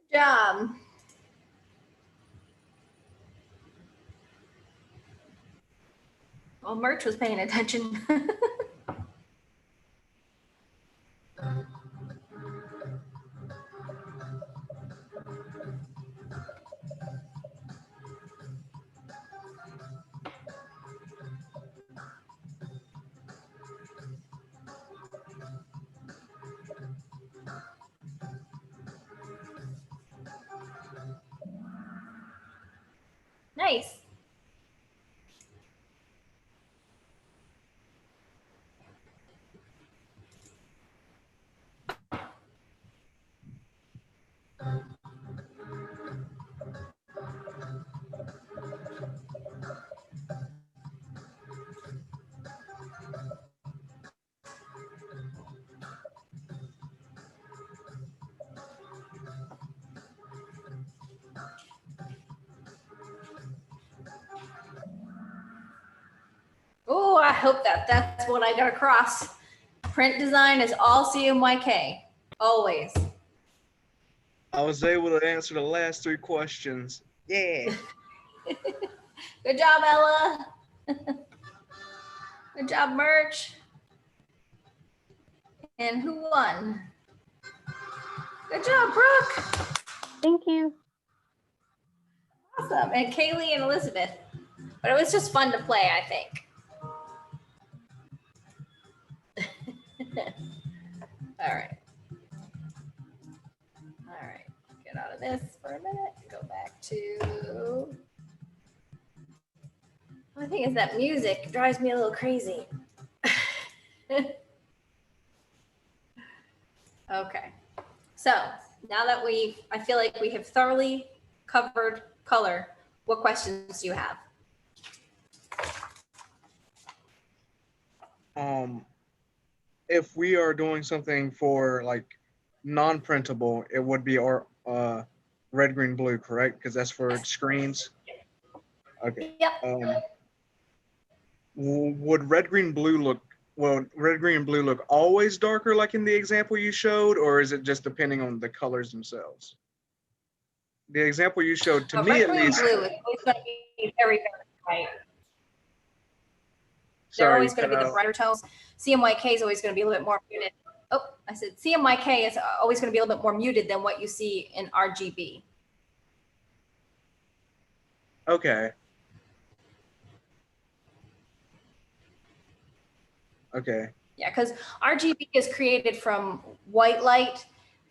Good job. Well, Merch was paying attention. Nice. Oh, I hope that's what I got across. Print design is all CMYK, always. I was able to answer the last 3 questions. Yeah. Good job, Ella. Good job, Merch. And who won? Good job, Brooke. Thank you. Awesome. And Kaylee and Elizabeth. But it was just fun to play, I think. All right. All right. Get out of this for a minute. Go back to. The thing is that music drives me a little crazy. Okay. So now that I feel like we have thoroughly covered color, what questions do you have? If we are doing something for like non-printable, it would be red, green, blue, correct? Because that's for screens. Okay. Yep. Would red, green, blue look? Well, red, green, and blue look always darker, like in the example you showed, or is it just depending on the colors themselves? The example you showed, to me red, at green, least. blue is always going to be very, very bright. They're Sorry, always going to be the brighter tones. CMYK is always going to be a little bit more muted. Oh, I said CMYK is always going to be a little bit more muted than what you see in RGB. Okay. Okay. Yeah, because RGB is created from white light,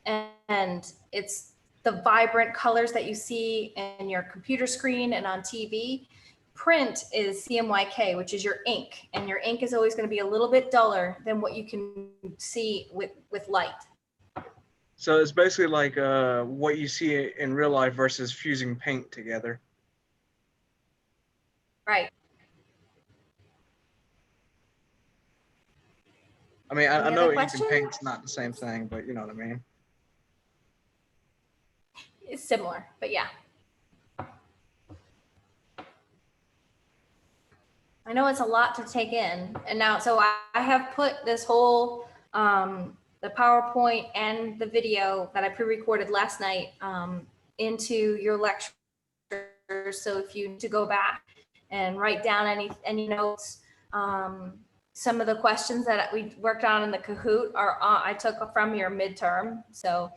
and it's the vibrant colors that you see in your computer screen and on TV. Print is CMYK, which is your ink, and your ink is always going to be a little bit duller than what you can see with light. So it's basically like what you see in real life versus fusing paint together. Right. I mean, I Any know other ink and questions? paint's not the same thing, but you know what I mean. It's similar, but yeah. I know it's a lot to take in. And now, so I have put this whole, the PowerPoint and the video that I pre-recorded last night into your lecture. So if you need to go back and write down any notes, some of the questions that we worked on in the Kahoot are I took from your midterm. So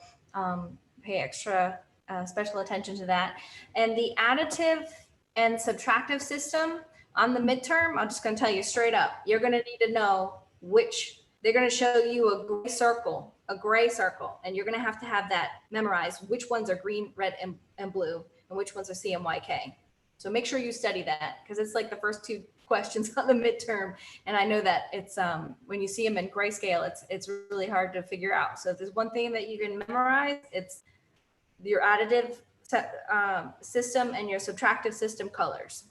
pay extra special attention to that. And the additive and subtractive system on the midterm, I'm just going to tell you straight up, you're going to need to know which, they're going to show you a gray circle, and you're going to have that memorized, which ones are green, red, and blue, and which ones are CMYK. So make sure you study that, because it's like the first two questions on the midterm. And I know that it's when you see them in grayscale, it's really hard to figure out. So if there's one thing that you can memorize, it's your additive system and your subtractive system colors.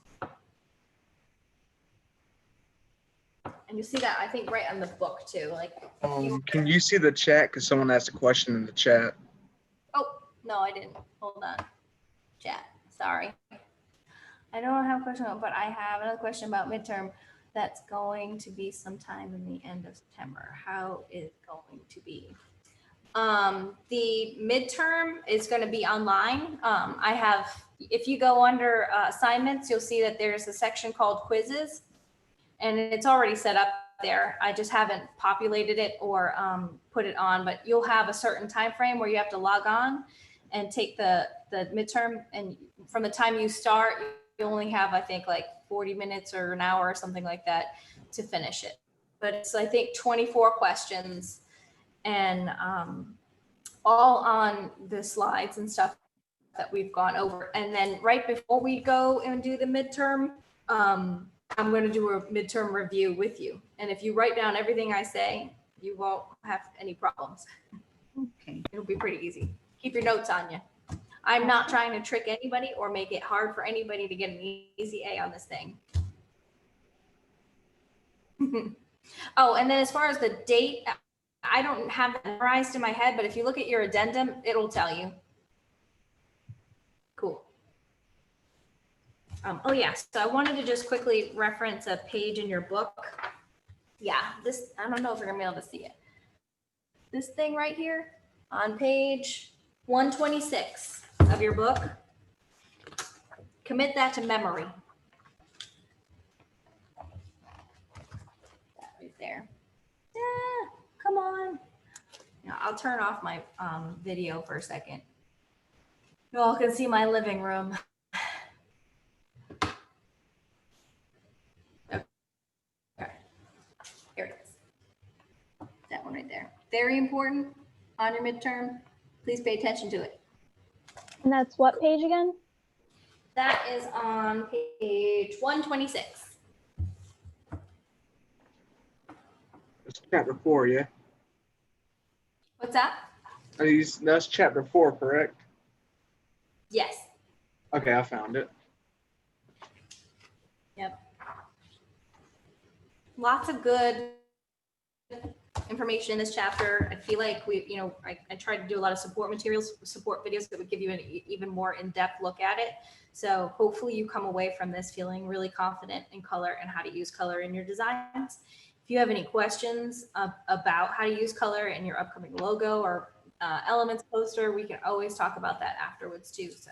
And you see that, I think, right on the book too. Like, Can you see the chat? Because someone asked a question in the chat. oh, no, I didn't. Hold on. Chat, sorry. I don't have a question, but I have another question about midterm that's going to be sometime in the end of September. How is it going to be? The midterm is going to be online. I have, if you go under assignments, you'll see that there's a section called quizzes, and it's already set up there. I just haven't populated it or put it on, but you'll have a certain time frame where you have to log on and take the midterm, and from the time you start, you only have, I think, like 40 minutes or an hour or something like that to finish it. But it's, I think, 24 questions, and all on the slides and stuff that we've gone over. And then right before we go and do the midterm, I'm going to do a midterm review with you. And if you write down everything I say, you won't have any problems. Okay. It'll be pretty easy. Keep your notes on you. I'm not trying to trick anybody or make it hard for anybody to get an easy A on this thing. Oh, and then as far as the date, I don't have that memorized in my head, but if you look at your addendum, it'll tell you. Cool. Oh yeah, so I wanted to just quickly reference a page in your book. Yeah, this, I don't know if you're gonna be able to see it. This thing right here on page 126 of your book, commit that to memory. That right there. Yeah, come on. Now, I'll turn off my video for a second. You all can see my living room. Okay, here it is. That one right there. Very important on your midterm. Please pay attention to it. And that's what page again? That is on page 126. It's chapter 4, yeah? What's that? That's chapter 4, correct? Yes. Okay, I found it. Yep. Lots of good information in this chapter. I feel like I tried to do a lot of support materials, support videos that would give you an even more in-depth look at it. So hopefully you come away from this feeling really confident in color and how to use color in your designs. If you have any questions about how to use color in your upcoming logo or elements poster, we can always talk about that afterwards too. So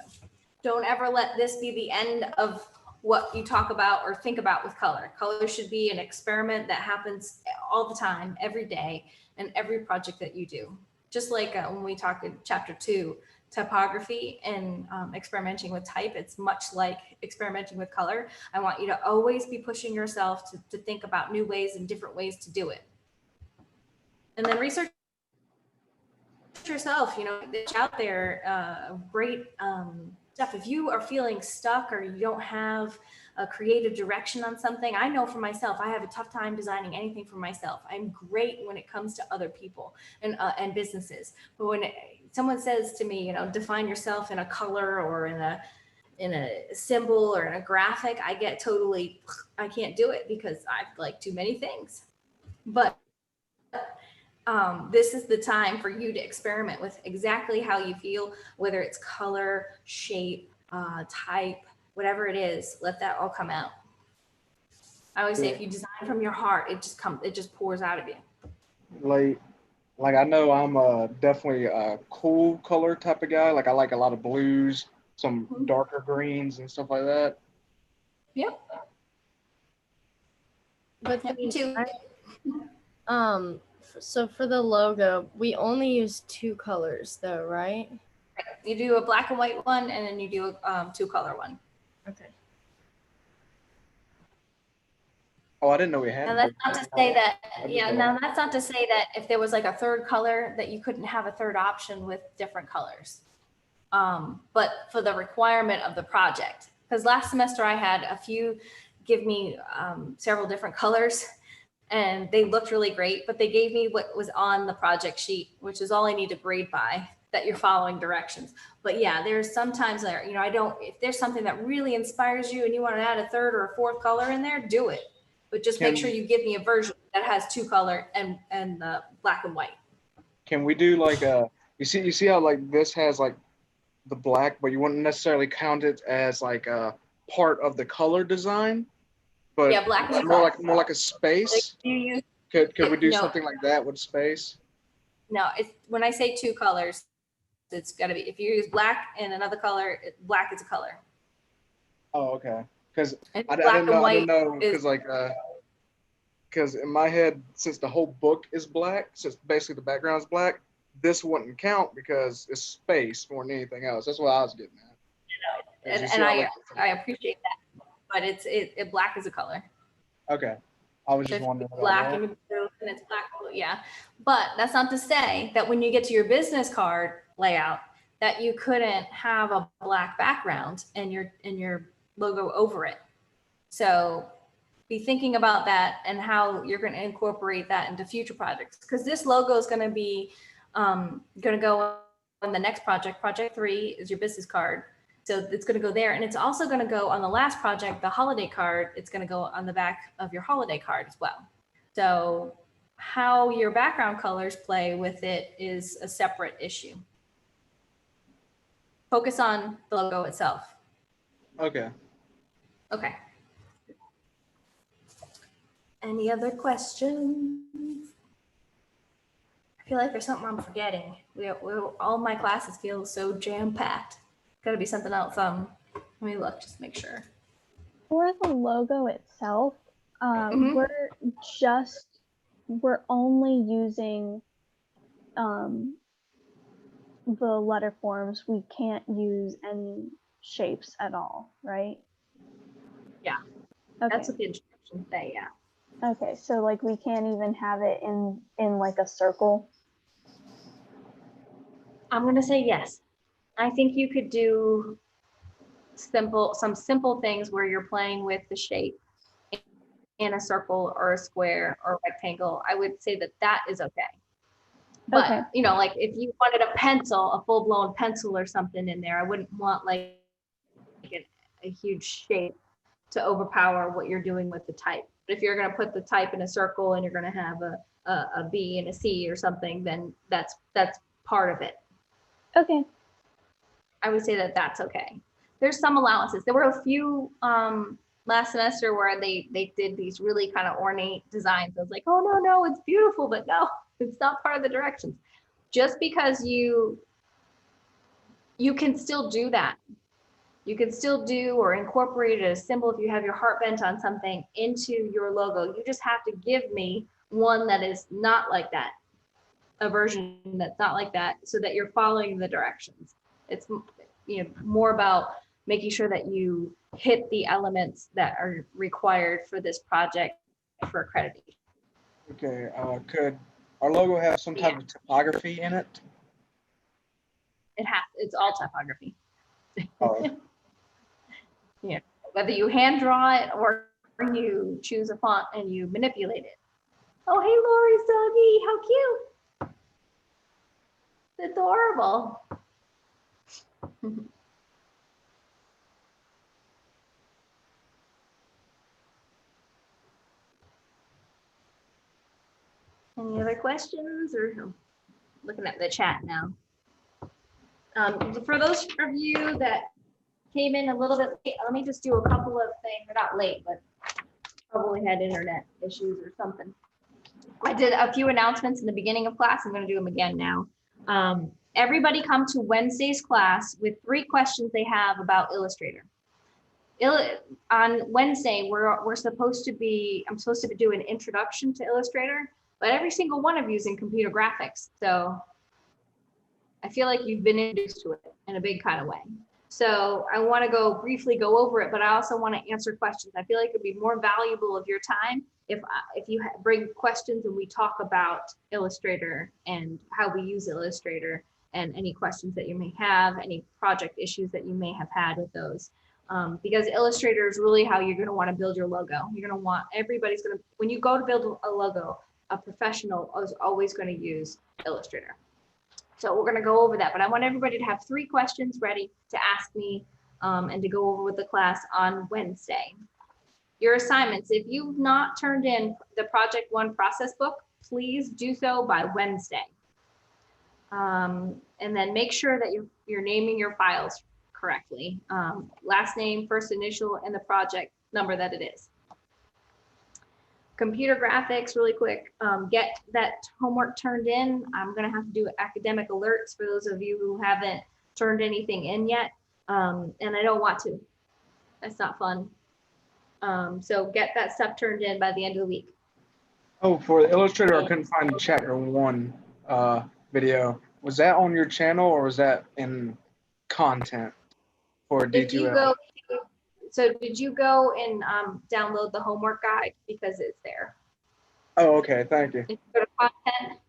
don't ever let this be the end of what you talk about or think about with color. Color should be an experiment that happens all the time, every day, and every project that you do. Just like when we talk in chapter 2, typography and experimenting with type, it's much like experimenting with color. I want you to always be pushing yourself to think about new ways and different ways to do it. And then research yourself, it's out there, great stuff. If you are feeling stuck or you don't have a creative direction on something, I know for myself, I have a tough time designing anything for myself. I'm great when it comes to other people and businesses. But when someone says to me, define yourself in a color or in a symbol or in a graphic, I get totally, I can't do it because I like too many things. But this is the time for you to experiment with exactly how you feel, whether it's color, shape, type, whatever it is, let that all come out. I always say if you design from your heart, it just pours out of you. Like I know I'm definitely a cool color type of guy. Like I like a lot of blues, some darker greens and stuff like that. Yep. But me too. So for the logo, we only use 2 colors though, right? You do a black and white one, and then you do a 2-color one. Okay. Oh, I didn't know we had. And that's not to say that, that's not to say that if there was like a 3rd color that you couldn't have a 3rd option with different colors. But for the requirement of the project, because last semester I had a few give me several different colors and they looked really great, but they gave me what was on the project sheet, which is all I need to grade by, that you're following directions. But yeah, there's sometimes there, if there's something that really inspires you and you want to add a 3rd or a 4th color in there, do it. But just make sure you give me a version that has 2 color and black and white. Can we do like you see how like this has like the black, but you wouldn't necessarily count it as like a part of the color design? But yeah, black is more like a space. Could we do something like that with space? No, it's when I say 2 colors, it's got to be, if you use black and another color, black is a color. Oh, okay. Because I didn't know because in my head, since the whole book is black, since basically the background is black, this wouldn't count because it's space more than anything else. That's what I was getting at. And I appreciate that, but black is a color. Okay. I was just wondering. Black and blue, and it's black, blue, yeah. But that's not to say that when you get to your business card layout, that you couldn't have a black background and your logo over it. So be thinking about that and how you're going to incorporate that into future projects, because this logo is going to be going to go on the next project. Project 3 is your business card. So it's going to go there. And it's also going to go on the last project, the holiday card. It's going to go on the back of your holiday card as well. So how your background colors play with it is a separate issue. Focus on the logo itself. Okay. Okay. Any other questions? I feel like there's something I'm forgetting. All my classes feel so jam-packed. Got to be something else. Let me look, just make sure. For the logo itself, we're only using the letter forms. We can't use any shapes at all, right? Yeah. Okay. That's what the instructions say, yeah. Okay, so like we can't even have it in like a circle. I'm going to say yes. I think you could do some simple things where you're playing with the shape in a circle or a square or a rectangle. I would say that is okay. But like if you wanted a pencil, a full-blown pencil or something in there, I wouldn't want like a huge shape to overpower what you're doing with the type. But if you're going to put the type in a circle and you're going to have a B and a C or something, then that's part of it. Okay. I would say that that's okay. There's some allowances. There were a few last semester where they did these really kind of ornate designs. I was like, oh no, it's beautiful, but no, it's not part of the directions. Just because you can still do that. You can still do or incorporate it as symbol if you have your heart bent on something into your logo. You just have to give me one that is not like that, a version that's not like that, so that you're following the directions. It's more about making sure that you hit the elements that are required for this project for accreditation. Okay. Could our logo have some type of typography in it? It's all typography. Oh. Yeah, whether you hand draw it or you choose a font and you manipulate it. Oh, hey, Lori's doggy, how cute. It's adorable. Any other questions, or looking at the chat now? For those of you that came in a little bit late, let me just do a couple of things. They're not late, but probably had internet issues or something. I did a few announcements in the beginning of class. I'm going to do them again now. Everybody come to Wednesday's class with 3 questions they have about Illustrator. On Wednesday, I'm supposed to be doing an introduction to Illustrator, but every single one of you is in computer graphics. So I feel like you've been introduced to it in a big kind of way. So I want to briefly go over it, but I also want to answer questions. I feel like it'd be more valuable of your time if you bring questions and we talk about Illustrator and how we use Illustrator and any questions that you may have, any project issues that you may have had with those. Because Illustrator is really how you're going to want to build your logo. You're going to want, when you go to build a logo, a professional is always going to use Illustrator. So we're going to go over that, but I want everybody to have 3 questions ready to ask me and to go over with the class on Wednesday. Your assignments, if you've not turned in the Project 1 process book, please do so by Wednesday. And then make sure that you're naming your files correctly. Last name, first initial, and the project number that it is. Computer graphics, really quick, get that homework turned in. I'm going to have to do academic alerts for those of you who haven't turned anything in yet. And I don't want to. That's not fun. So get that stuff turned in by the end of the week. Oh, for the Illustrator, I couldn't find the chapter 1 video. Was that on your channel or was that in content for D2L? If you go, so did you go and download the homework guide, because it's there? Oh, okay. Thank you. If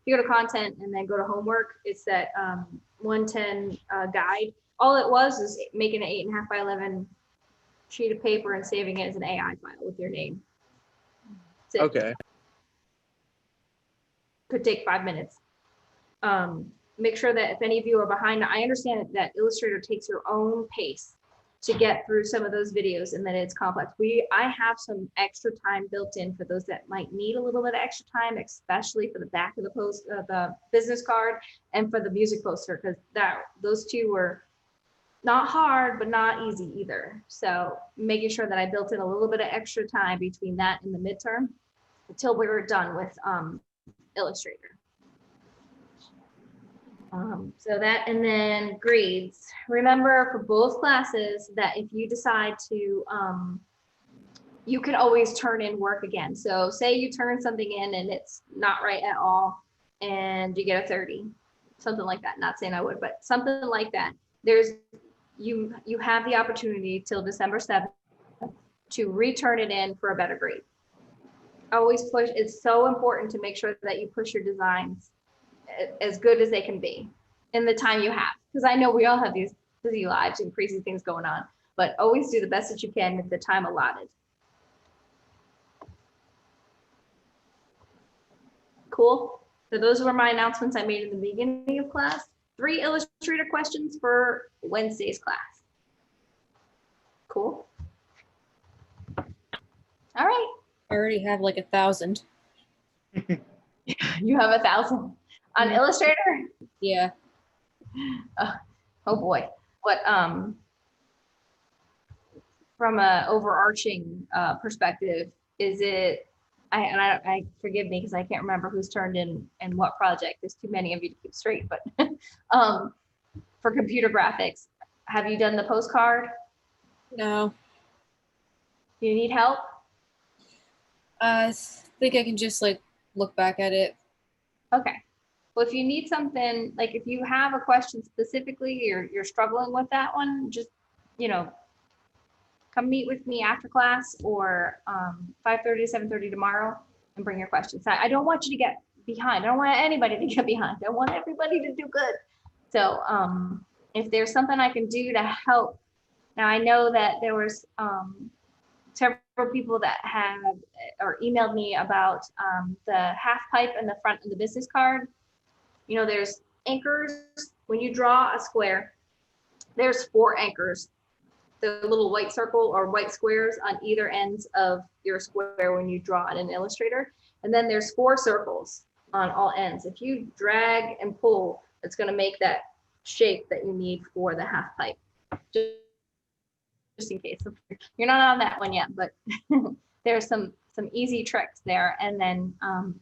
you go to content and then go to homework, it's that 110 guide. All it was is making an 8.5 by 11 sheet of paper and saving it as an AI file with your name. Okay. Could take 5 minutes. Make sure that if any of you are behind, I understand that Illustrator takes your own pace to get through some of those videos and that it's complex. I have some extra time built in for those that might need a little bit of extra time, especially for the back of the the business card and for the music poster, because those 2 were not hard, but not easy either. So making sure that I built in a little bit of extra time between that and the midterm until we were done with Illustrator. So that, and then grades. Remember for both classes that if you decide to, you can always turn in work again. So say you turn something in and it's not right at all and you get a 30, something like that. Not saying I would, but something like that. You have the opportunity till December 7th to return it in for a better grade. Always push, it's so important to make sure that you push your designs as good as they can be in the time you have, because I know we all have these busy lives and crazy things going on, but always do the best that you can with the time allotted. Cool. So those were my announcements I made in the beginning of class. 3 Illustrator questions for Wednesday's class. Cool. All right. I already have like 1,000. You have 1,000 on Illustrator? Yeah. Oh boy. What, from a overarching perspective, is it, I forgive me because I can't remember who's turned in and what project. There's too many of you to keep straight, but for computer graphics, have you done the postcard? No. Do you need help? I think I can just like look back at it. Okay. Well, if you need something, like if you have a question specifically, or you're struggling with that one, just, you know, come meet with me after class, or 5:30 to 7:30 tomorrow, and bring your questions. I don't want you to get behind. I don't want anybody to get behind. I want everybody to do good. So if there's something I can do to help, now I know that there was several people that have or emailed me about the half pipe in the front of the business card. You know, there's anchors. When you draw a square, there's 4 anchors, the little white circle or white squares on either ends of your square when you draw it in Illustrator. And then there's 4 circles on all ends. If you drag and pull, it's going to make that shape that you need for the half pipe. Just in case you're not on that one yet, but there's some easy tricks there. And then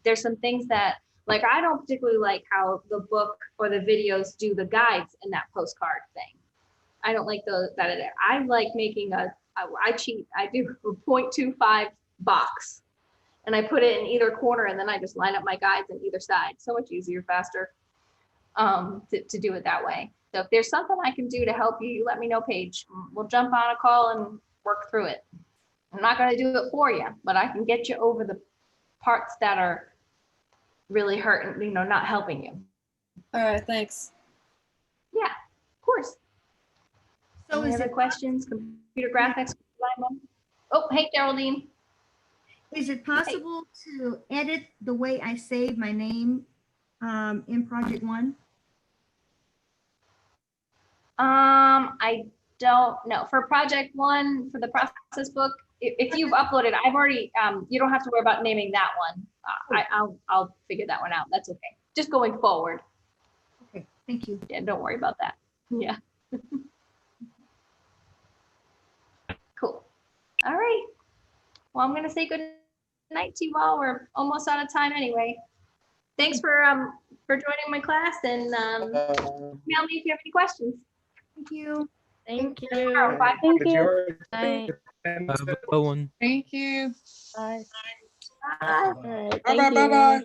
there's some things that, like, I don't particularly like how the book or the videos do the guides in that postcard thing. I don't like that. I like making I cheat. I do a 0.25 box, and I put it in either corner, and then I just line up my guides on either side. So much easier, faster to do it that way. So if there's something I can do to help you, you let me know, Paige. We'll jump on a call and work through it. I'm not going to do it for you, but I can get you over the parts that are really hurting, you know, not helping you. All right, thanks. Yeah, of course. So Any is other it questions? Computer graphics? Oh, hey, Geraldine. Is it possible to edit the way I save my name in project 1? I don't know. For project 1, for the process book, if you've uploaded, I've already, you don't have to worry about naming that one. I'll figure that one out. That's okay. Just going forward. Okay, thank you. Yeah, don't worry about that. Yeah. Cool. All right. Well, I'm going to say good night to you all. We're almost out of time anyway. Thanks for joining my class, and email me if you have any questions. Thank you. Thank you. Bye. Thank you. Bye. Have a good one. Thank you. Bye. Bye. All right. Bye Thank bye you. bye bye.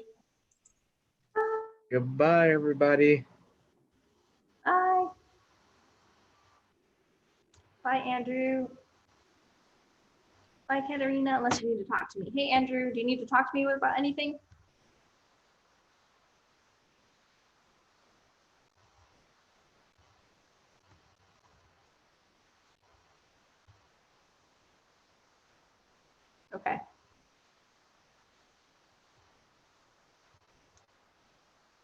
Goodbye, everybody. Bye. Bye, Andrew. Bye, Katerina, unless you need to talk to me. Hey, Andrew, do you need to talk to me about anything? Okay.